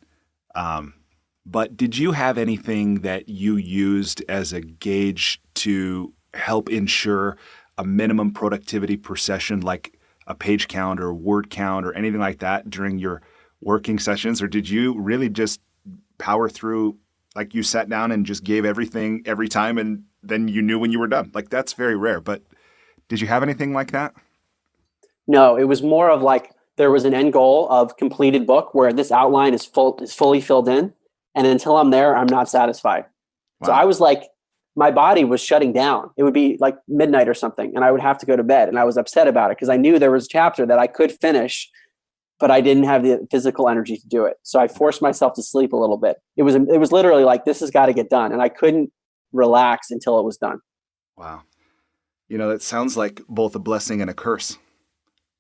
but did you have anything that you used as a gauge to help ensure a minimum productivity per session, like a page count or word count or anything like that during your working sessions? Or did you really just power through, like you sat down and just gave everything every time and then you knew when you were done. Like, that's very rare. But did you have anything like that? No, it was more of like there was an end goal of completed book where this outline is fully filled in. And until I'm there, I'm not satisfied. Wow. So I was like, my body was shutting down. It would be like midnight or something, and I would have to go to bed. And I was upset about it because I knew there was a chapter that I could finish, but I didn't have the physical energy to do it. So I forced myself to sleep a little bit. It was literally like, this has got to get done. And I couldn't relax until it was done. Wow. That sounds like both a blessing and a curse,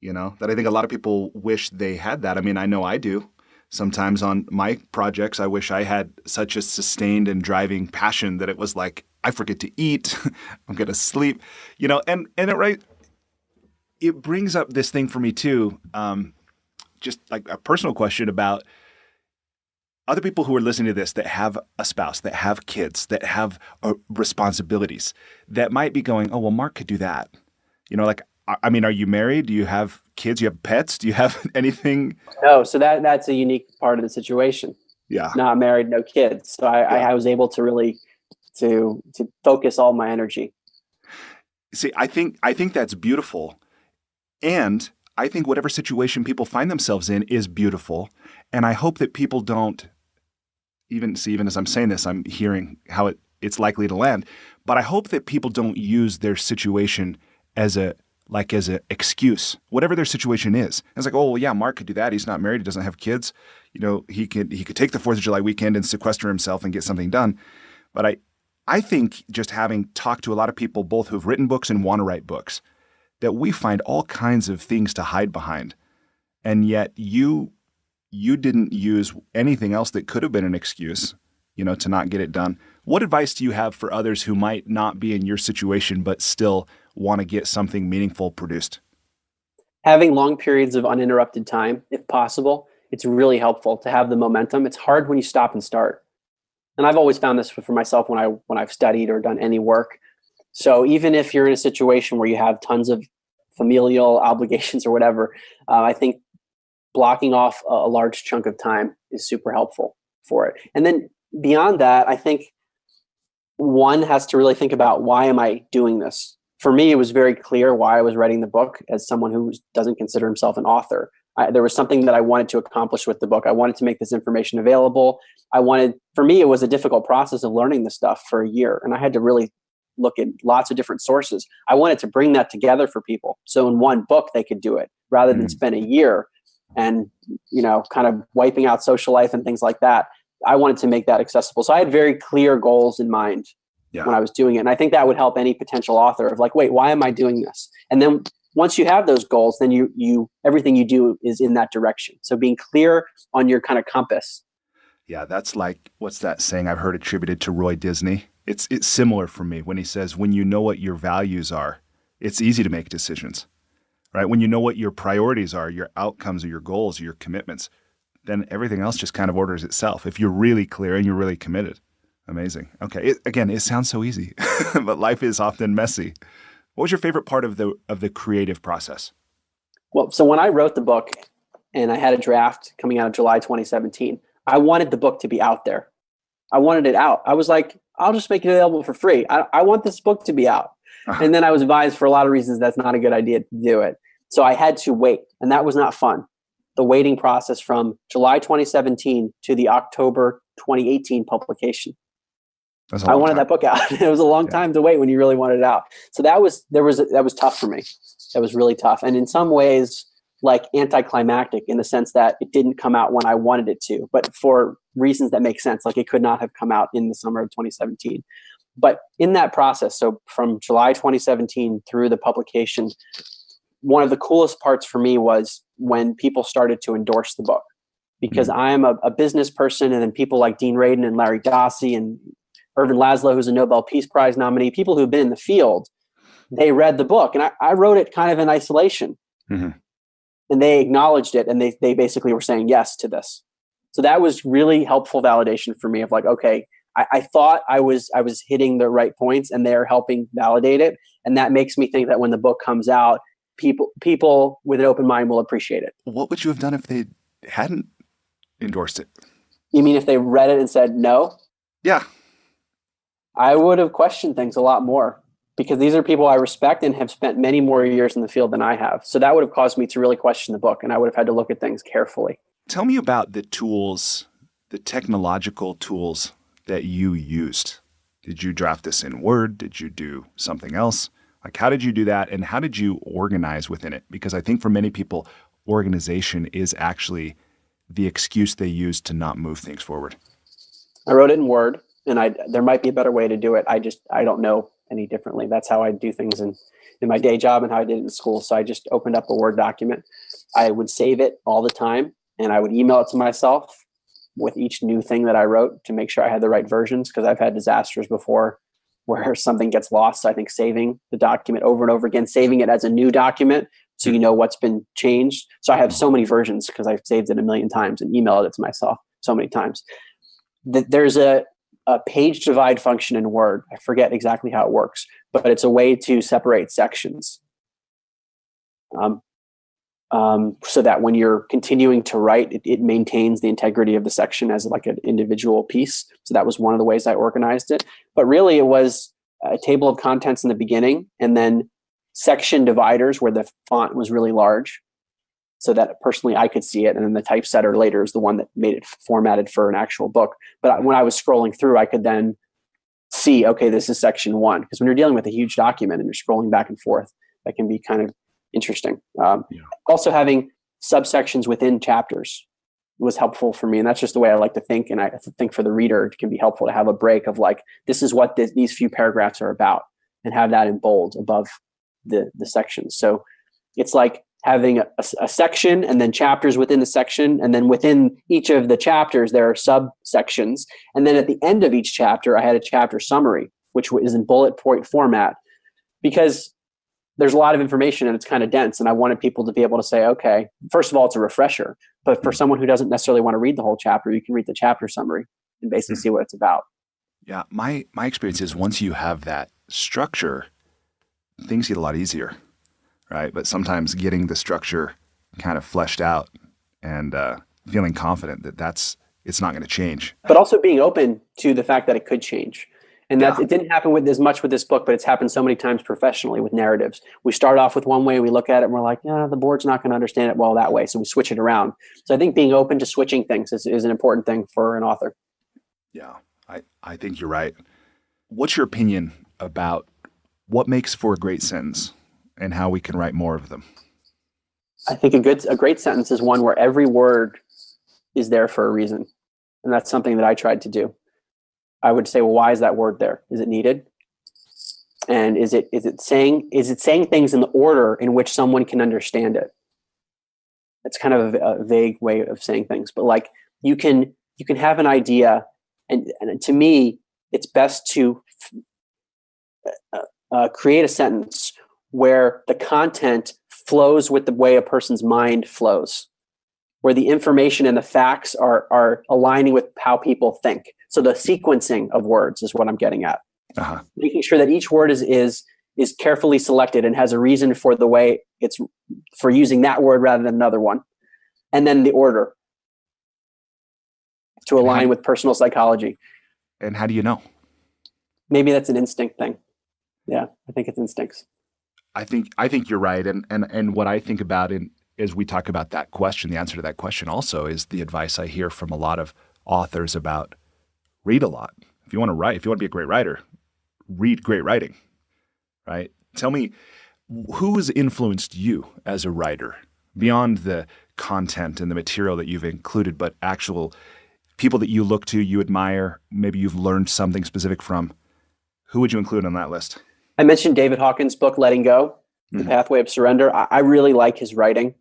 that I think a lot of people wish they had that. I mean, I know I do. Sometimes on my projects, I wish I had such a sustained and driving passion that it was like, I forget to eat, I'm going to sleep, and it brings up this thing for me too. Just like a personal question about other people who are listening to this that have a spouse, that have kids, that have responsibilities, that might be going, oh, well, Mark could do that. I mean, are you married? Do you have kids? Do you have pets? Do you have anything? No. So that's a unique part of the situation. Yeah. Not married, no kids. So I was able to really to focus all my energy. See, I think that's beautiful. And I think whatever situation people find themselves in is beautiful. And I hope that people don't even as I'm saying this, I'm hearing how it's likely to land. But I hope that people don't use their situation as an excuse, whatever their situation is. And it's like, oh, well, yeah, Mark could do that. He's not married. He doesn't have kids. He could take the 4th of July weekend and sequester himself and get something done. But I think just having talked to a lot of people, both who've written books and want to write books, that we find all kinds of things to hide behind. And yet you didn't use anything else that could have been an excuse, to not get it done. What advice do you have for others who might not be in your situation, but still want to get something meaningful produced? Having long periods of uninterrupted time, if possible, it's really helpful to have the momentum. It's hard when you stop and start. And I've always found this for myself when I've studied or done any work. So even if you're in a situation where you have tons of familial obligations or whatever, I think blocking off a large chunk of time is super helpful for it. And then beyond that, I think one has to really think about, why am I doing this? For me, it was very clear why I was writing the book as someone who doesn't consider himself an author. There was something that I wanted to accomplish with the book. I wanted to make this information available. For me, it was a difficult process of learning this stuff for a year. And I had to really look at lots of different sources. I wanted to bring that together for people. So in one book, they could do it rather than spend a year and, kind of wiping out social life and things like that. I wanted to make that accessible. So I had very clear goals in mind when I was doing it. And I think that would help any potential author of like, wait, why am I doing this? And then once you have those goals, then you everything you do is in that direction. So being clear on your kind of compass. Yeah, that's like, what's that saying I've heard attributed to Roy Disney? It's similar for me when he says, when you know what your values are, it's easy to make decisions, right? When you know what your priorities are, your outcomes or your goals or your commitments, then everything else just kind of orders itself if you're really clear and you're really committed. Amazing. Okay. It sounds so easy, but life is often messy. What was your favorite part of the creative process? Well, so when I wrote the book and I had a draft coming out of July 2017, I wanted the book to be out there. I wanted it out. I was like, I'll just make it available for free. I want this book to be out. And then I was advised for a lot of reasons that's not a good idea to do it. So I had to wait, and that was not fun. The waiting process from July 2017 to the October 2018 publication. I wanted that book out. It was a long time to wait when you really wanted it out. So that was tough for me. That was really tough. And in some ways, like anticlimactic in the sense that it didn't come out when I wanted it to, but for reasons that make sense. Like it could not have come out in the summer of 2017. But in that process, so from July 2017 through the publication, one of the coolest parts for me was when people started to endorse the book, because I'm a business person, and then people like Dean Radin and Larry Dossey and Irvin Laszlo, who's a Nobel Peace Prize nominee, people who've been in the field, they read the book. And I wrote it kind of in isolation. Mm-hmm. And they acknowledged it, and they basically were saying yes to this. So that was really helpful validation for me of like, okay, I thought I was hitting the right points, and they're helping validate it. And that makes me think that when the book comes out, people with an open mind will appreciate it. What would you have done if they hadn't endorsed it? You mean if they read it and said no? Yeah. I would have questioned things a lot more because these are people I respect and have spent many more years in the field than I have. So that would have caused me to really question the book, and I would have had to look at things carefully. Tell me about the tools, the technological tools that you used. Did you draft this in Word? Did you do something else? Like, how did you do that? And how did you organize within it? Because I think for many people, organization is actually the excuse they use to not move things forward. I wrote it in Word, and there might be a better way to do it. I don't know any differently. That's how I do things in my day job and how I did it in school. So I just opened up a Word document. I would save it all the time, and I would email it to myself with each new thing that I wrote to make sure I had the right versions, because I've had disasters before where something gets lost. So I think saving the document over and over again, saving it as a new document so you know what's been changed. So I have so many versions because I've saved it a million times and emailed it to myself so many times. There's a page divide function in Word. I forget exactly how it works, but it's a way to separate sections. So that when you're continuing to write, it maintains the integrity of the section as like an individual piece. So that was one of the ways I organized it. But really, it was a table of contents in the beginning, and then section dividers where the font was really large, so that personally I could see it. And then the typesetter later is the one that made it formatted for an actual book. But when I was scrolling through, I could then see, okay, this is section 1. Because when you're dealing with a huge document and you're scrolling back and forth, that can be kind of interesting. Also, having subsections within chapters was helpful for me, and that's just the way I like to think. And I think for the reader, it can be helpful to have a break of like, this is what these few paragraphs are about, and have that in bold above the sections. So it's like having a section and then chapters within the section, and then within each of the chapters there are subsections, and then at the end of each chapter I had a chapter summary, which is in bullet point format, because there's a lot of information and it's kind of dense. And I wanted people to be able to say, okay, first of all, it's a refresher. But for someone who doesn't necessarily want to read the whole chapter, you can read the chapter summary and basically see what it's about. Yeah. My experience is once you have that structure, things get a lot easier, right? But sometimes getting the structure kind of fleshed out and feeling confident that it's not going to change. But also being open to the fact that it could change. And it didn't happen as much with this book, but it's happened so many times professionally with narratives. We start off with one way, we look at it and we're like, yeah, the board's not going to understand it well that way. So we switch it around. So I think being open to switching things is an important thing for an author. Yeah, I think you're right. What's your opinion about what makes for a great sentence and how we can write more of them? I think a great sentence is one where every word is there for a reason. And that's something that I tried to do. I would say, well, why is that word there? Is it needed? And is it saying things in the order in which someone can understand it? It's kind of a vague way of saying things, but like you can have an idea, and to me, it's best to create a sentence where the content flows with the way a person's mind flows, where the information and the facts are aligning with how people think. So the sequencing of words is what I'm getting at. Uh-huh. Making sure that each word is carefully selected and has a reason for the way it's for using that word rather than another one. And then the order to align with personal psychology. And how do you know? Maybe that's an instinct thing. Yeah, I think it's instincts. I think you're right. And what I think about as we talk about that question, the answer to that question also is the advice I hear from a lot of authors about read a lot. If you want to write, if you want to be a great writer, read great writing, right? Tell me, who has influenced you as a writer beyond the content and the material that you've included, but actual people that you look to, you admire, maybe you've learned something specific from? Who would you include on that list? I mentioned David Hawkins' book, Letting Go, The Pathway of Surrender. I really like his writing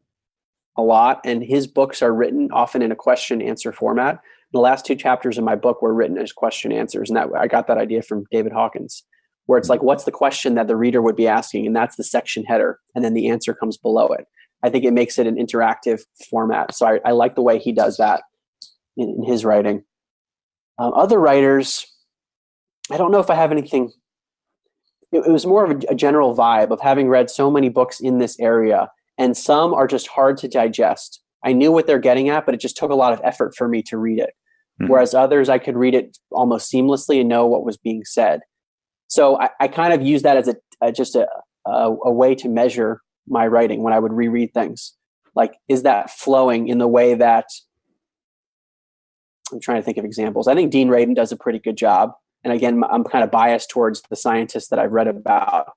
a lot, and his books are written often in a question-answer format. The last 2 chapters of my book were written as question answers, and I got that idea from David Hawkins, where it's like, what's the question that the reader would be asking? And that's the section header, and then the answer comes below it. I think it makes it an interactive format. So I like the way he does that in his writing. Other writers, I don't know if I have anything. It was more of a general vibe of having read so many books in this area, and some are just hard to digest. I knew what they're getting at, but it just took a lot of effort for me to read it. whereas others, I could read it almost seamlessly and know what was being said. So I kind of use that as a way to measure my writing when I would reread things. Like, is that flowing in the way that, I'm trying to think of examples. I think Dean Radin does a pretty good job. And again, I'm kind of biased towards the scientists that I've read about.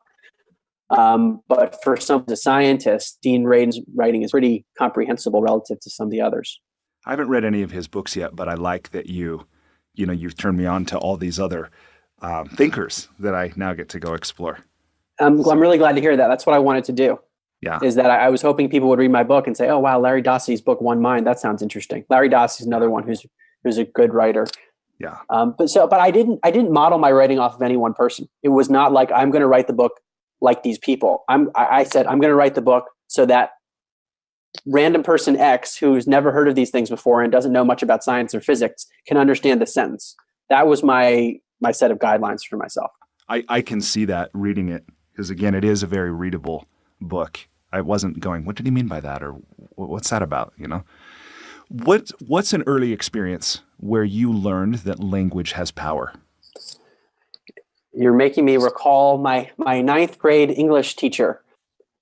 But for some of the scientists, Dean Radin's writing is pretty comprehensible relative to some of the others. I haven't read any of his books yet, but I like that you've turned me on to all these other thinkers that I now get to go explore. I'm really glad to hear that. That's what I wanted to do. Yeah. Is that I was hoping people would read my book and say, oh, wow, Larry Dossey's book, One Mind. That sounds interesting. Larry Dossey's another one who's a good writer. Yeah. But I didn't model my writing off of any one person. It was not like I'm going to write the book like these people. I said, I'm going to write the book so that random person X, who's never heard of these things before and doesn't know much about science or physics, can understand the sentence. That was my set of guidelines for myself. I can see that reading it, because again, it is a very readable book. I wasn't going, what did he mean by that? Or what's that about? What's an early experience where you learned that language has power? You're making me recall my ninth grade English teacher.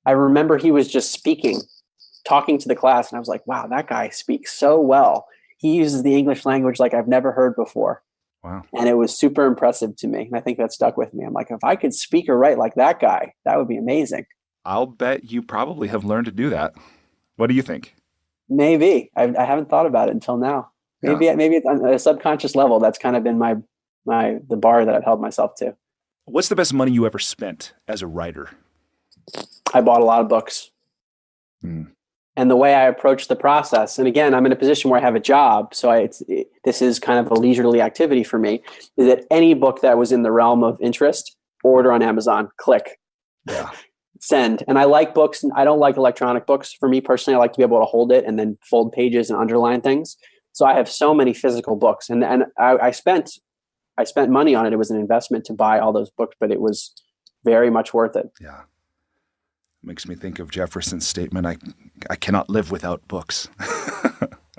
I remember he was just talking to the class, and I was like, wow, that guy speaks so well. He uses the English language like I've never heard before. Wow. And it was super impressive to me. And I think that stuck with me. I'm like, if I could speak or write like that guy, that would be amazing. I'll bet you probably have learned to do that. What do you think? Maybe. I haven't thought about it until now. Maybe on a subconscious level, that's kind of been the bar that I've held myself to. What's the best money you ever spent as a writer? I bought a lot of books. And the way I approach the process, and again, I'm in a position where I have a job, so this is kind of a leisurely activity for me, is that any book that was in the realm of interest, order on Amazon, click, send. And I like books, and I don't like electronic books. For me personally, I like to be able to hold it and then fold pages and underline things. So I have so many physical books, and I spent money on it. It was an investment to buy all those books, but it was very much worth it. Yeah. Makes me think of Jefferson's statement, I cannot live without books.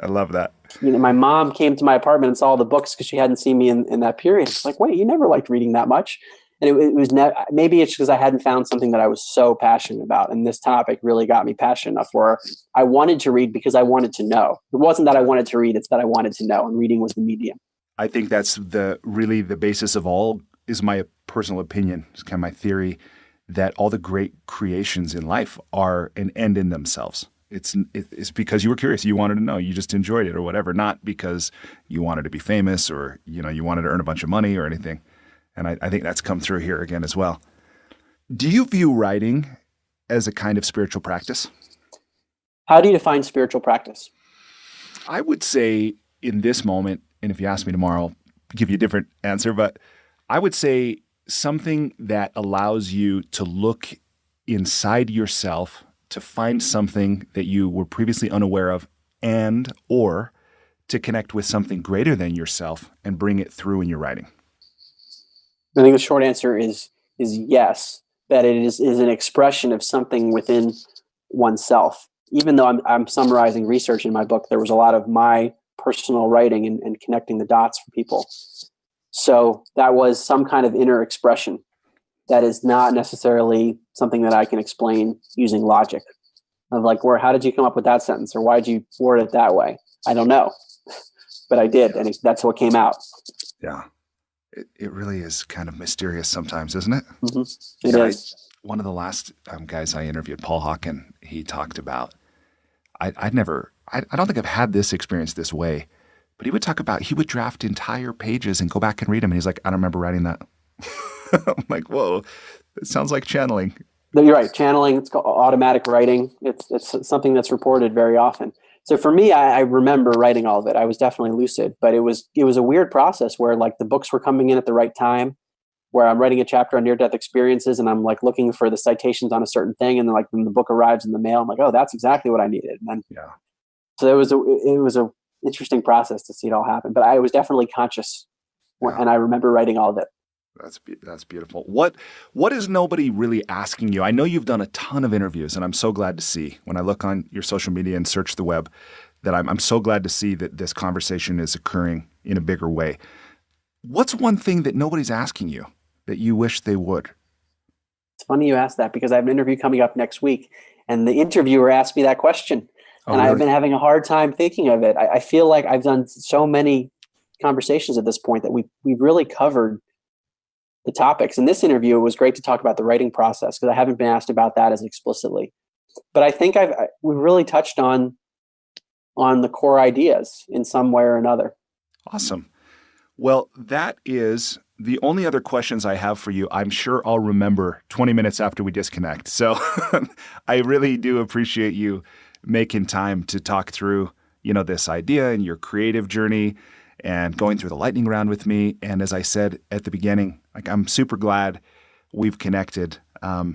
I love that. My mom came to my apartment and saw all the books because she hadn't seen me in that period. It's like, wait, you never liked reading that much. And it was maybe it's because I hadn't found something that I was so passionate about. And this topic really got me passionate enough where I wanted to read because I wanted to know. It wasn't that I wanted to read, it's that I wanted to know. And reading was the medium. I think that's really the basis of all, is my personal opinion. It's kind of my theory, that all the great creations in life are an end in themselves. It's because you were curious, you wanted to know, you just enjoyed it or whatever, not because you wanted to be famous or you wanted to earn a bunch of money or anything. And I think that's come through here again as well. Do you view writing as a kind of spiritual practice? How do you define spiritual practice? I would say in this moment, and if you ask me tomorrow, I'll give you a different answer, but I would say something that allows you to look inside yourself to find something that you were previously unaware of, or to connect with something greater than yourself and bring it through in your writing. I think the short answer is yes, that it is an expression of something within oneself. Even though I'm summarizing research in my book, there was a lot of my personal writing and connecting the dots for people. So that was some kind of inner expression that is not necessarily something that I can explain using logic of like, how did you come up with that sentence? Or why did you word it that way? I don't know, but I did. And that's what came out. Yeah. It really is kind of mysterious sometimes, isn't it? Mm-hmm. It is. One of the last guys I interviewed, Paul Hawken, he talked about, I don't think I've had this experience this way, but he would talk about, he would draft entire pages and go back and read them. And he's like, I don't remember writing that. I'm like, whoa, it sounds like channeling. No, you're right. Channeling, it's called automatic writing. It's something that's reported very often. So for me, I remember writing all of it. I was definitely lucid, but it was a weird process where like the books were coming in at the right time, where I'm writing a chapter on near-death experiences and I'm like looking for the citations on a certain thing. And then like when the book arrives in the mail, I'm like, oh, that's exactly what I needed. And then, so it was a interesting process to see it all happen, but I was definitely conscious and I remember writing all of it. That's beautiful. What is nobody really asking you? I know you've done a ton of interviews, and I'm so glad to see when I look on your social media and search the web that I'm so glad to see that this conversation is occurring in a bigger way. What's one thing that nobody's asking you that you wish they would? It's funny you asked that because I have an interview coming up next week, and the interviewer asked me that question. Oh, and really? I've been having a hard time thinking of it. I feel like I've done so many conversations at this point that we've really covered the topics. In this interview, it was great to talk about the writing process because I haven't been asked about that as explicitly. But I think we really touched on the core ideas in some way or another. Awesome. Well, that is the only other questions I have for you. I'm sure I'll remember 20 minutes after we disconnect. So I really do appreciate you making time to talk through, this idea and your creative journey and going through the lightning round with me. And as I said at the beginning, I'm super glad we've connected. I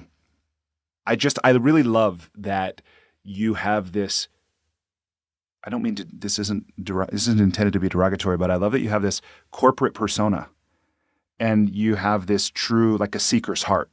really love that you have this. I don't mean to, this isn't intended to be derogatory, but I love that you have this corporate persona and you have this true, like a seeker's heart,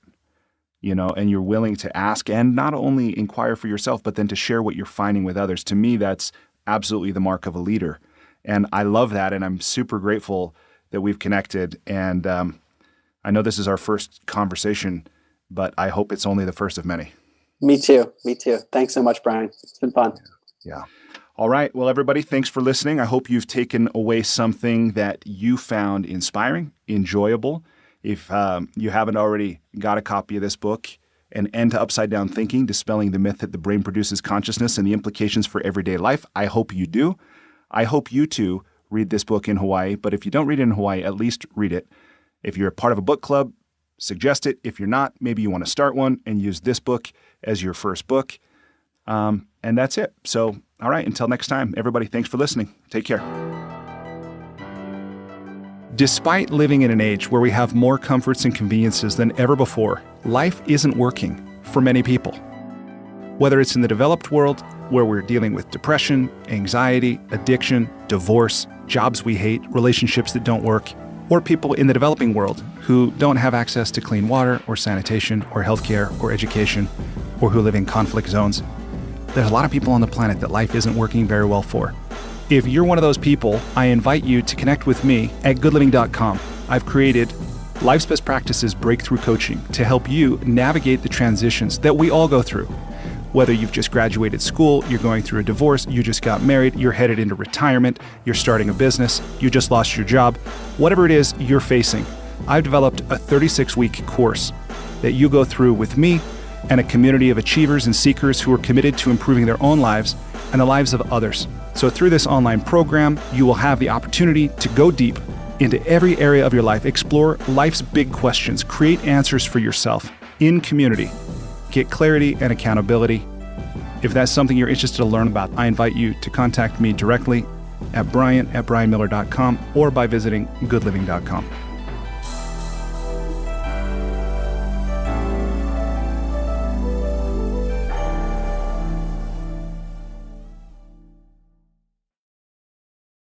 and you're willing to ask and not only inquire for yourself, but then to share what you're finding with others. To me, that's absolutely the mark of a leader. And I love that. And I'm super grateful that we've connected. And I know this is our first conversation, but I hope it's only the first of many. Me too. Thanks so much, Brian. It's been fun. Yeah. All right. Well, everybody, thanks for listening. I hope you've taken away something that you found inspiring, enjoyable. If you haven't already got a copy of this book, An End to Upside Down Thinking, Dispelling the Myth that the Brain Produces Consciousness and the Implications for Everyday Life, I hope you do. I hope you too read this book in Hawaii. But if you don't read it in Hawaii, at least read it. If you're a part of a book club, suggest it. If you're not, maybe you want to start one and use this book as your first book. And that's it. So, all right, until next time, everybody, thanks for listening. Take care. Despite living in an age where we have more comforts and conveniences than ever before, life isn't working for many people. Whether it's in the developed world, where we're dealing with depression, anxiety, addiction, divorce, jobs we hate, relationships that don't work, or people in the developing world who don't have access to clean water or sanitation or healthcare or education, or who live in conflict zones, there's a lot of people on the planet that life isn't working very well for. If you're one of those people, I invite you to connect with me at goodliving.com. I've created Life's Best Practices Breakthrough Coaching to help you navigate the transitions that we all go through. Whether you've just graduated school, you're going through a divorce, you just got married, you're headed into retirement, you're starting a business, you just lost your job, whatever it is you're facing, I've developed a 36-week course that you go through with me and a community of achievers and seekers who are committed to improving their own lives and the lives of others. So through this online program, you will have the opportunity to go deep into every area of your life, explore life's big questions, create answers for yourself in community, get clarity and accountability. If that's something you're interested to learn about, I invite you to contact me directly at brian@brianmiller.com or by visiting goodliving.com.